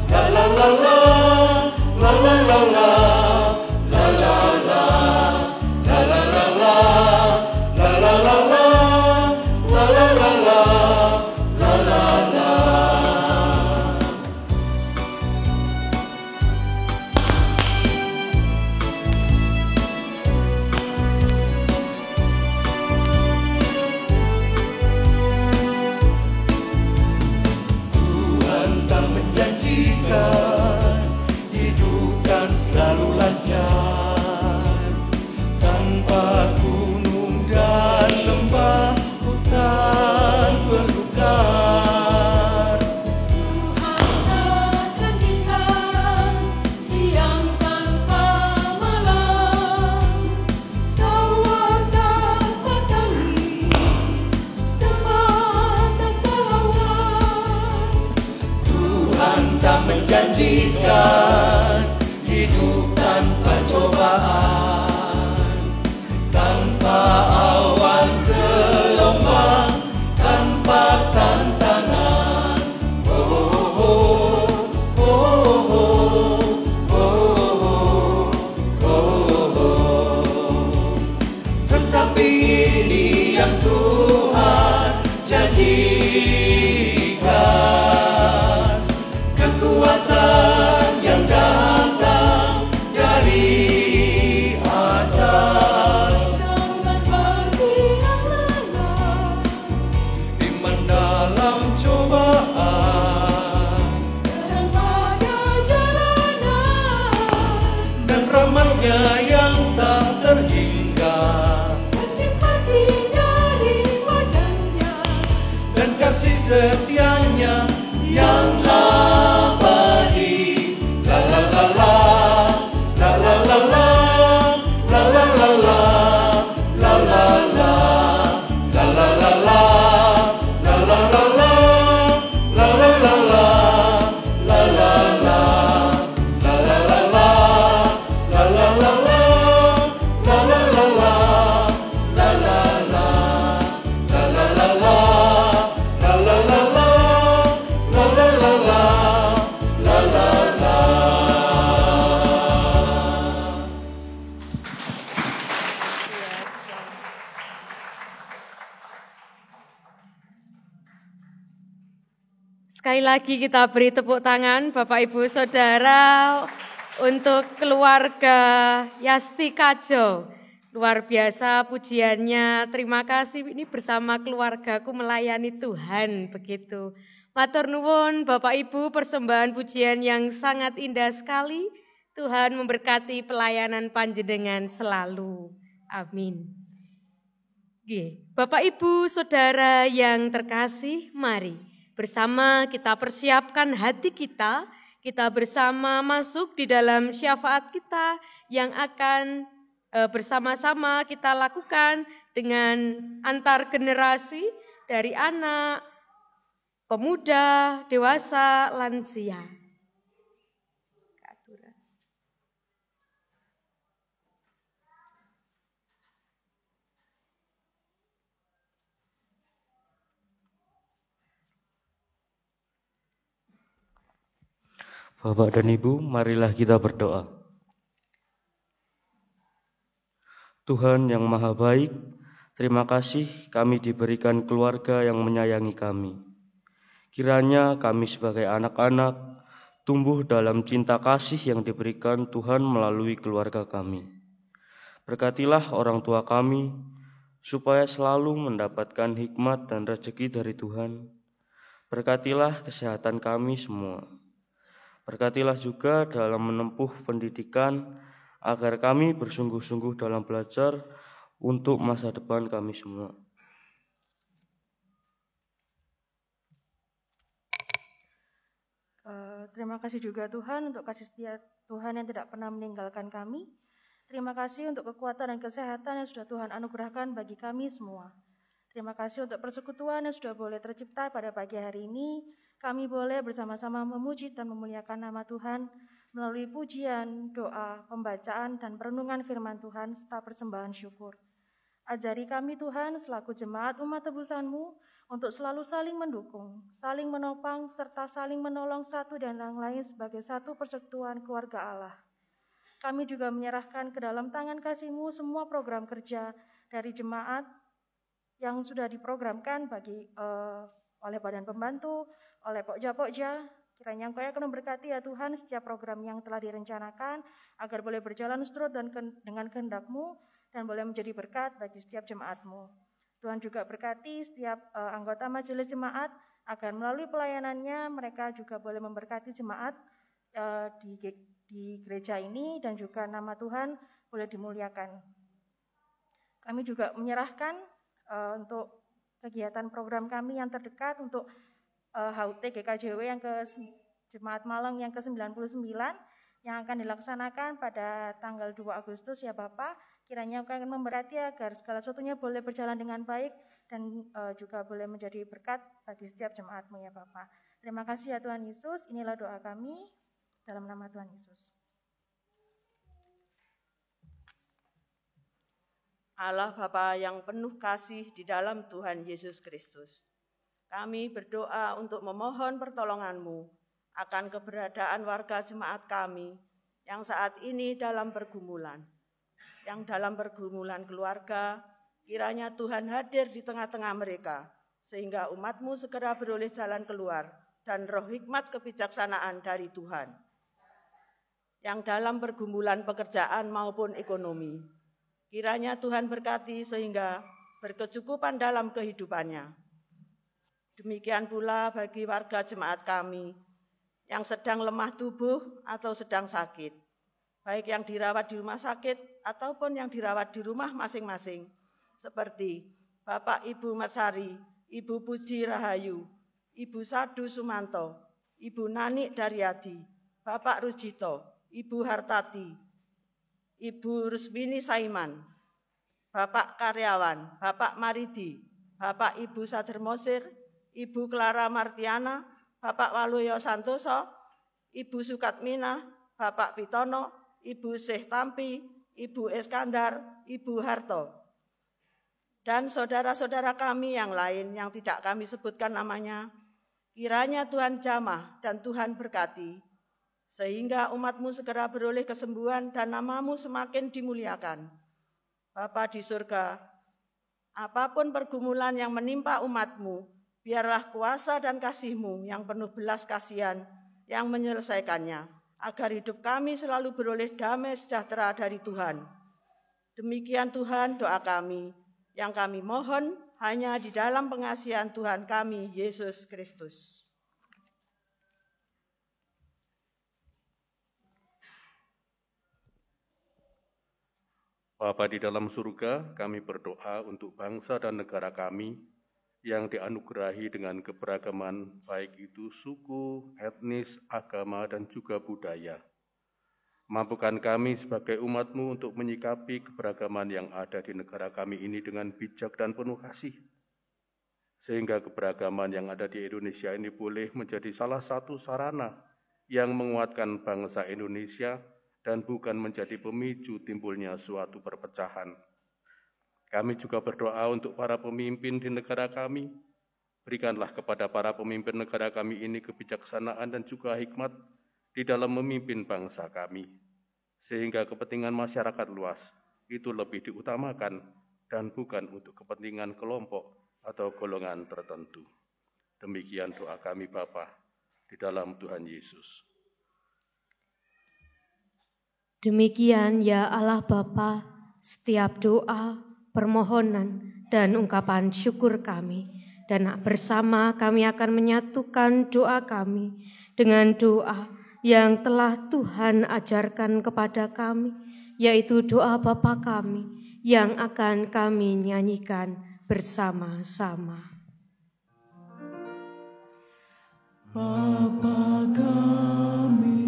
S4: la la la la, la la la la, la la la, la la la la, la la la la, la la la la, la la la. Hidupkan selalu lancar, tanpa gunung dan lembah, hutan belukar. Tuhan tak janjikan siang tanpa malam, tawar tanpa tangis, teman tanpa lawan. Tuhan tak menjanjikan hidup tanpa cobaan, tanpa awan gelombang, tanpa tantangan. Oh, oh, oh, oh, oh, oh, oh. Tetapi ini yang Tuhan janjikan, kekuatan yang datang dari atas. Jangan bagi yang lelah, iman dalam cobaan, terang pada jalanan, dan rahmatnya yang tak terhingga, dan simpati dari wajahnya, dan kasih setianya yang abadi. La la la la, la la la la, la la la la, la la la, la la la la, la la la la, la la la la, la la la, la la la la, la la la la, la la la la, la la la, la la la la, la la la la.
S2: Sekali lagi kita beri tepuk tangan Bapak Ibu Saudara untuk keluarga Yasti Kajo. Luar biasa pujiannya, terima kasih ini bersama keluargaku melayani Tuhan begitu. Matur nuwun Bapak Ibu, persembahan pujian yang sangat indah sekali. Tuhan memberkati pelayanan panjenengan selalu. Amin. Bapak Ibu Saudara yang terkasih, mari bersama kita persiapkan hati kita bersama masuk di dalam syafaat kita yang akan bersama-sama kita lakukan dengan antar generasi dari anak, pemuda, dewasa, lansia.
S7: Bapak dan Ibu, marilah kita berdoa. Tuhan yang Maha Baik, terima kasih kami diberikan keluarga yang menyayangi kami. Kiranya kami sebagai anak-anak tumbuh dalam cinta kasih yang diberikan Tuhan melalui keluarga kami. Berkatilah orang tua kami, supaya selalu mendapatkan hikmat dan rezeki dari Tuhan. Berkatilah kesehatan kami semua. Berkatilah juga dalam menempuh pendidikan, agar kami bersungguh-sungguh dalam belajar untuk masa depan kami semua.
S1: Terima kasih juga Tuhan untuk kasih setia Tuhan yang tidak pernah meninggalkan kami. Terima kasih untuk kekuatan dan kesehatan yang sudah Tuhan anugerahkan bagi kami semua. Terima kasih untuk persekutuan yang sudah boleh tercipta pada pagi hari ini. Kami boleh bersama-sama memuji dan memuliakan nama Tuhan melalui pujian, doa, pembacaan, dan perenungan firman Tuhan serta persembahan syukur. Ajari kami Tuhan selaku jemaat umat tebusan-Mu untuk selalu saling mendukung, saling menopang, serta saling menolong satu dan yang lain sebagai satu persekutuan keluarga Allah. Kami juga menyerahkan ke dalam tangan kasih-Mu semua program kerja dari jemaat yang sudah diprogramkan oleh badan pembantu, oleh pokja-pokja. Kiranya Engkau akan memberkati ya Tuhan setiap program yang telah direncanakan agar boleh berjalan seturut dan dengan kehendak-Mu dan boleh menjadi berkat bagi setiap jemaat-Mu. Tuhan juga berkati setiap anggota majelis jemaat agar melalui pelayanannya mereka juga boleh memberkati jemaat di gereja ini dan juga nama Tuhan boleh dimuliakan. Kami juga menyerahkan untuk kegiatan program kami yang terdekat untuk HUT GKJW yang ke Jemaat Malang yang ke-99 yang akan dilaksanakan pada tanggal 2 Agustus ya Bapak. Kiranya Engkau akan memberkati agar segala sesuatunya boleh berjalan dengan baik dan juga boleh menjadi berkat bagi setiap jemaat-Mu ya Bapak. Terima kasih ya Tuhan Yesus, inilah doa kami dalam nama Tuhan Yesus.
S8: Allah Bapa yang penuh kasih di dalam Tuhan Yesus Kristus. Kami berdoa untuk memohon pertolongan-Mu akan keberadaan warga jemaat kami yang saat ini dalam pergumulan. Yang dalam pergumulan keluarga, kiranya Tuhan hadir di tengah-tengah mereka, sehingga umat-Mu segera beroleh jalan keluar dan roh hikmat kebijaksanaan dari Tuhan. Yang dalam pergumulan pekerjaan maupun ekonomi, kiranya Tuhan berkati sehingga berkecukupan dalam kehidupannya. Demikian pula bagi warga jemaat kami yang sedang lemah tubuh atau sedang sakit, baik yang dirawat di rumah sakit ataupun yang dirawat di rumah masing-masing, seperti Bapak Ibu Matsari, Ibu Puji Rahayu, Ibu Sadu Sumanto, Ibu Nani Daryadi, Bapak Rujito, Ibu Hartati, Ibu Rusmini Saiman, Bapak Karyawan, Bapak Maridi, Bapak Ibu Sadermosir, Ibu Clara Martiana, Bapak Waluyo Santoso, Ibu Sukatmina, Bapak Pitono, Ibu Syekh Tampi, Ibu Eskandar, Ibu Harto, dan saudara-saudara kami yang lain yang tidak kami sebutkan namanya, kiranya Tuhan jamah dan Tuhan berkati, sehingga umat-Mu segera beroleh kesembuhan dan nama-Mu semakin dimuliakan. Bapa di surga, apapun pergumulan yang menimpa umat-Mu, Biarlah kuasa dan kasih-Mu yang penuh belas kasihan yang menyelesaikannya, agar hidup kami selalu beroleh damai sejahtera dari Tuhan. Demikian Tuhan doa kami, yang kami mohon hanya di dalam pengasihan Tuhan kami, Yesus Kristus.
S9: Bapa di dalam surga, kami berdoa untuk bangsa dan negara kami yang dianugerahi dengan keberagaman, baik itu suku, etnis, agama, dan juga budaya. Mampukan kami sebagai umat-Mu untuk menyikapi keberagaman yang ada di negara kami ini dengan bijak dan penuh kasih, sehingga keberagaman yang ada di Indonesia ini boleh menjadi salah satu sarana yang menguatkan bangsa Indonesia dan bukan menjadi pemicu timbulnya suatu perpecahan. Kami juga berdoa untuk para pemimpin di negara kami. Berikanlah kepada para pemimpin negara kami ini kebijaksanaan dan juga hikmat di dalam memimpin bangsa kami, sehingga kepentingan masyarakat luas itu lebih diutamakan dan bukan untuk kepentingan kelompok atau golongan tertentu. Demikian doa kami Bapa di dalam Tuhan Yesus.
S2: Demikian ya Allah Bapa, setiap doa, permohonan, dan ungkapan syukur kami, dan bersama kami akan menyatukan doa kami dengan doa yang telah Tuhan ajarkan kepada kami, yaitu doa Bapa kami yang akan kami nyanyikan bersama-sama.
S10: Bapa kami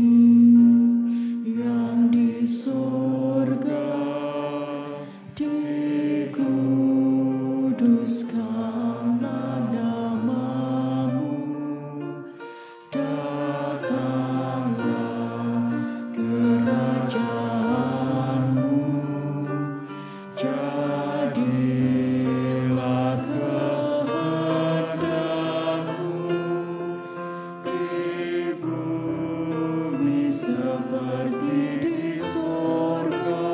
S10: yang di surga, dikuduskanlah nama-Mu, datanglah kerajaan-Mu, jadilah kehendak-Mu di bumi seperti di surga.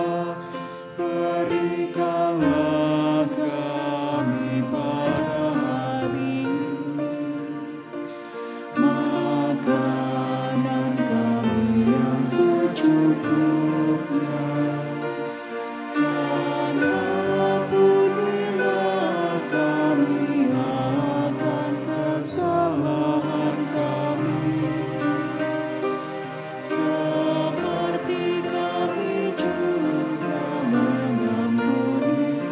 S10: Berikanlah kami pada hari ini makanan kami yang secukupnya, dan ampunilah kami akan kesalahan kami, seperti kami juga mengampuni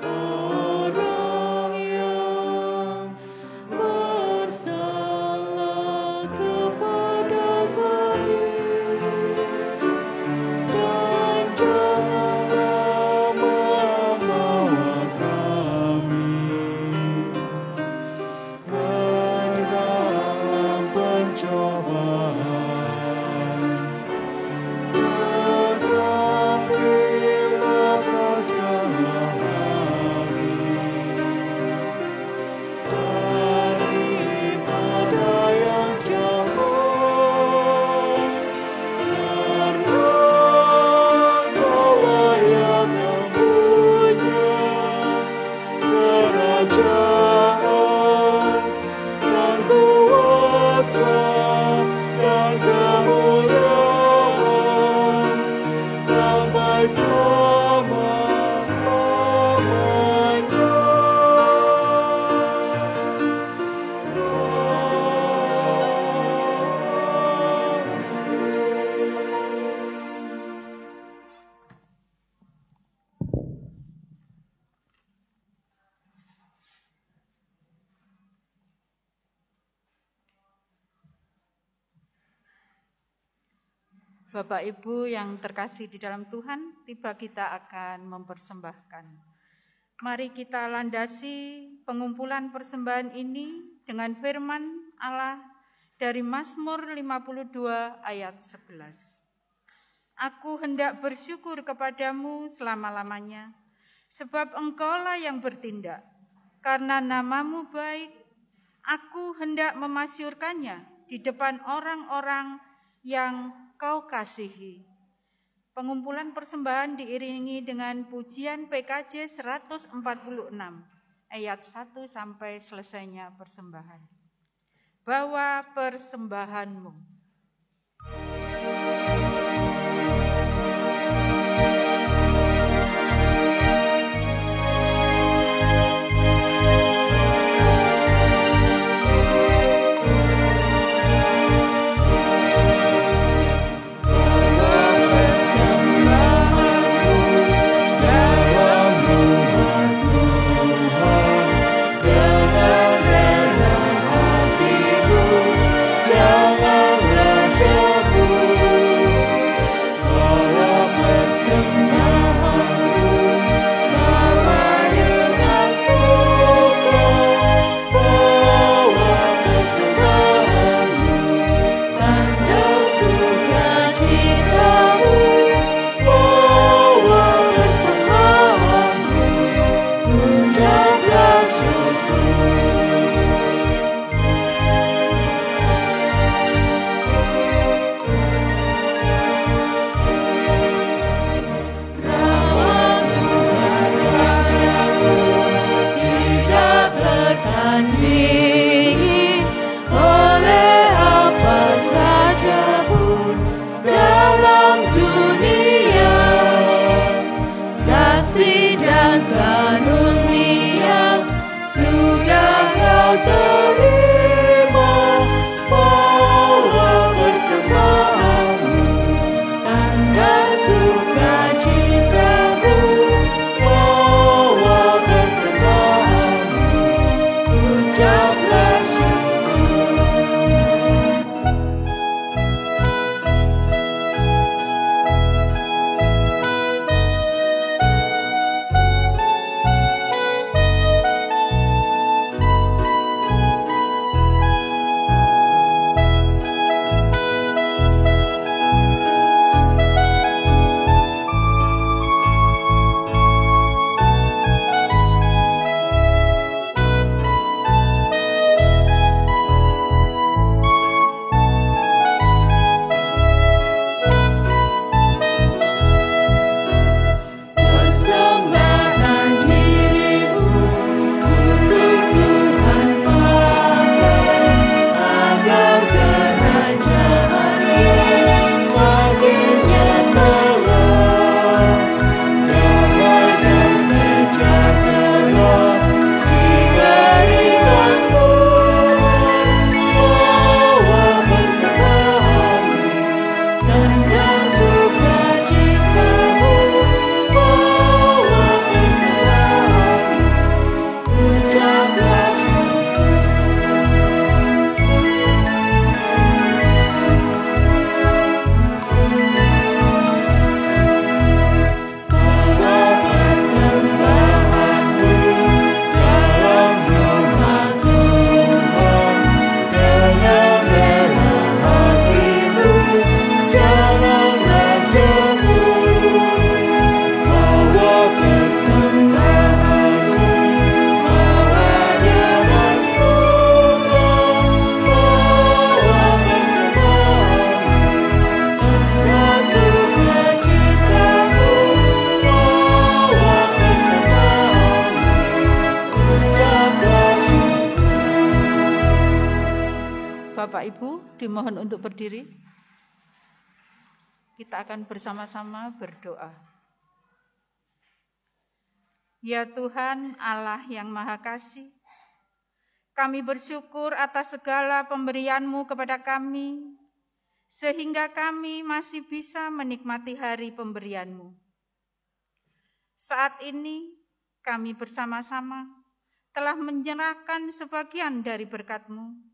S10: orang yang bersalah kepada kami, dan janganlah membawa kami ke dalam pencobaan, tetapi lepaskanlah kami daripada yang jahat, karena Engkau-lah yang mempunyai kerajaan dan kuasa dan kemuliaan sampai selama-lamanya.
S11: Bapak Ibu yang terkasih di dalam Tuhan, tiba kita akan mempersembahkan. Mari kita landasi pengumpulan persembahan ini dengan firman Allah dari Mazmur 52 ayat 11. Aku hendak bersyukur kepadamu selama-lamanya, sebab Engkaulah yang bertindak. Karena nama-Mu baik, aku hendak memasyurkannya di depan orang-orang yang Kau kasihi. Pengumpulan persembahan diiringi dengan pujian PKJ 146. ayat 1 sampai selesainya persembahan. Bawa persembahanmu. Bapak Ibu dimohon untuk berdiri. Kita akan bersama-sama berdoa. Ya Tuhan Allah yang Maha Kasih, kami bersyukur atas segala pemberian-Mu kepada kami, sehingga kami masih bisa menikmati hari pemberian-Mu. Saat ini kami bersama-sama telah menyerahkan sebagian dari berkat-Mu.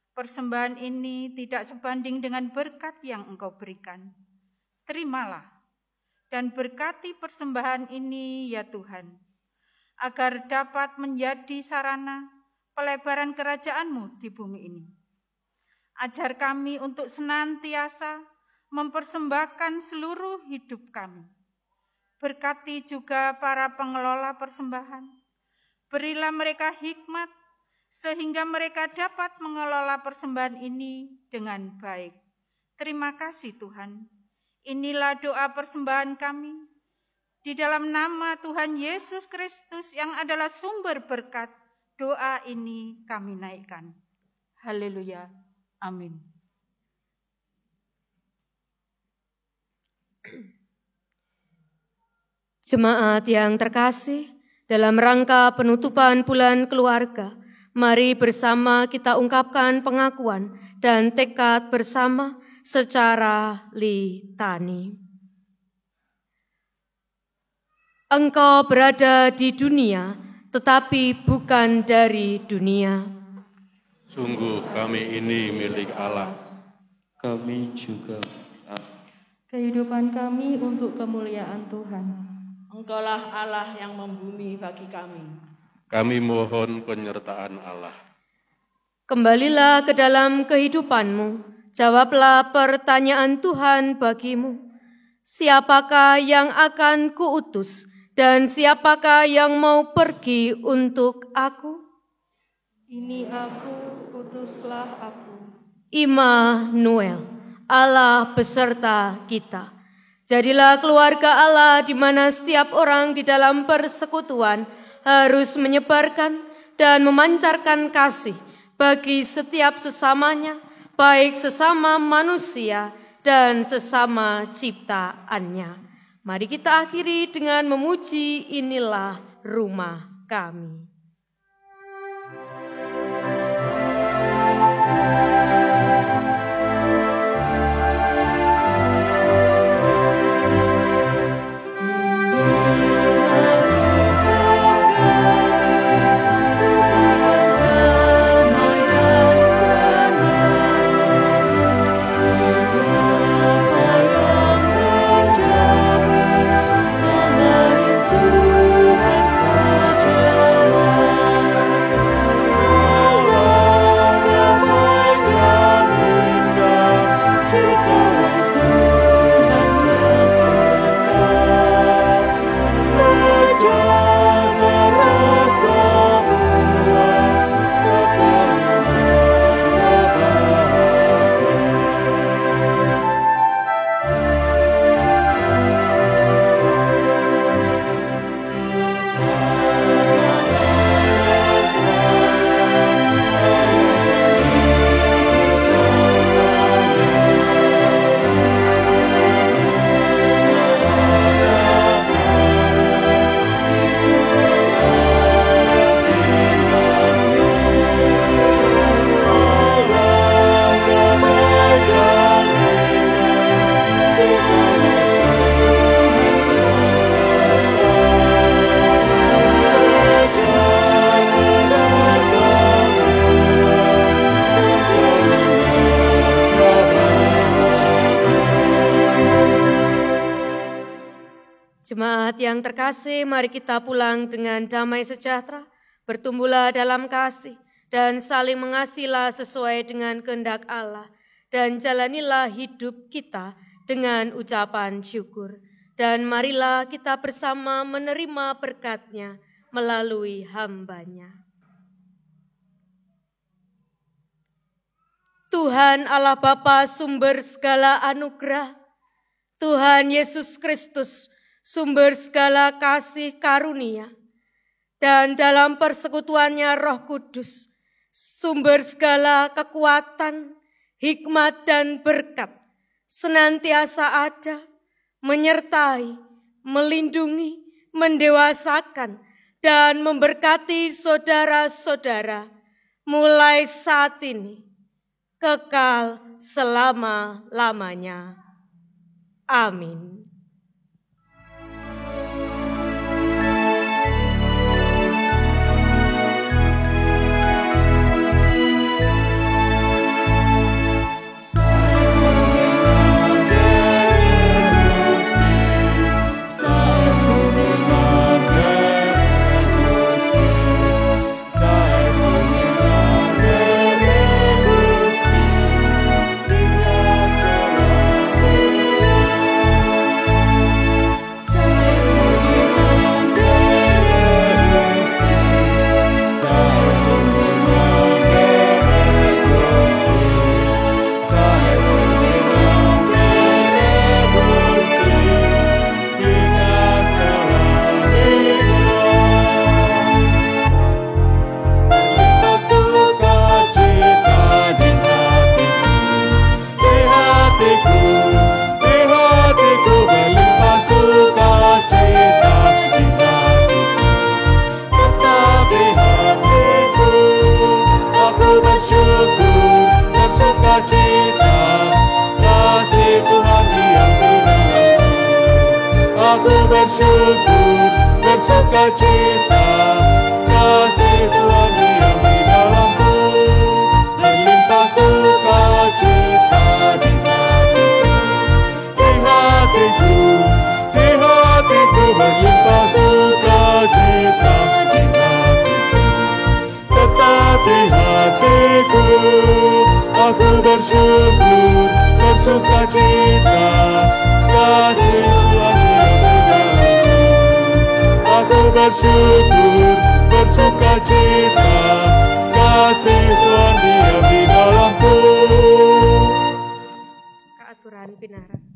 S11: Persembahan ini tidak sebanding dengan berkat yang Engkau berikan. Terimalah dan berkati persembahan ini ya Tuhan, agar dapat menjadi sarana pelebaran kerajaan-Mu di bumi ini. Ajar kami untuk senantiasa mempersembahkan seluruh hidup kami. Berkati juga para pengelola persembahan. Berilah mereka hikmat sehingga mereka dapat mengelola persembahan ini dengan baik. Terima kasih Tuhan. Inilah doa persembahan kami. Di dalam nama Tuhan Yesus Kristus yang adalah sumber berkat, doa ini kami naikkan. Haleluya. Amin.
S2: Jemaat yang terkasih, dalam rangka penutupan bulan keluarga, mari bersama kita ungkapkan pengakuan dan tekad bersama secara litani. Engkau berada di dunia, tetapi bukan dari dunia.
S9: Sungguh kami ini milik Allah.
S7: Kami juga.
S12: Kehidupan kami untuk kemuliaan Tuhan.
S8: Engkaulah Allah yang membumi bagi kami.
S9: Kami mohon penyertaan Allah.
S2: Kembalilah ke dalam kehidupanmu, jawablah pertanyaan Tuhan bagimu. Siapakah yang akan kuutus dan siapakah yang mau pergi untuk aku?
S12: Ini aku, utuslah aku.
S2: Immanuel, Allah beserta kita. Jadilah keluarga Allah di mana setiap orang di dalam persekutuan harus menyebarkan dan memancarkan kasih bagi setiap sesamanya, baik sesama manusia dan sesama ciptaannya. Mari kita akhiri dengan memuji inilah rumah kami. Jemaat yang terkasih, mari kita pulang dengan damai sejahtera, bertumbuhlah dalam kasih, dan saling mengasihilah sesuai dengan kehendak Allah, dan jalanilah hidup kita dengan ucapan syukur. Dan marilah kita bersama menerima berkat-Nya melalui hamba-Nya. Tuhan Allah Bapa sumber segala anugerah, Tuhan Yesus Kristus sumber segala kasih karunia, dan dalam persekutuannya Roh Kudus, sumber segala kekuatan, hikmat dan berkat, senantiasa ada, menyertai, melindungi, mendewasakan, dan memberkati saudara-saudara, mulai saat ini, kekal selama-lamanya. Amin.
S10: Gusti, bersukacita, kasih Tuhan diam di dalamku, berlimpah sukacita di hatiku, di hatiku berlimpah sukacita di hatiku, tetap di hatiku, aku bersyukur, bersukacita, kasih Tuhan diam di dalamku. Aku bersyukur, bersukacita, kasih Tuhan diam di dalamku.
S2: Keaturan Pinara.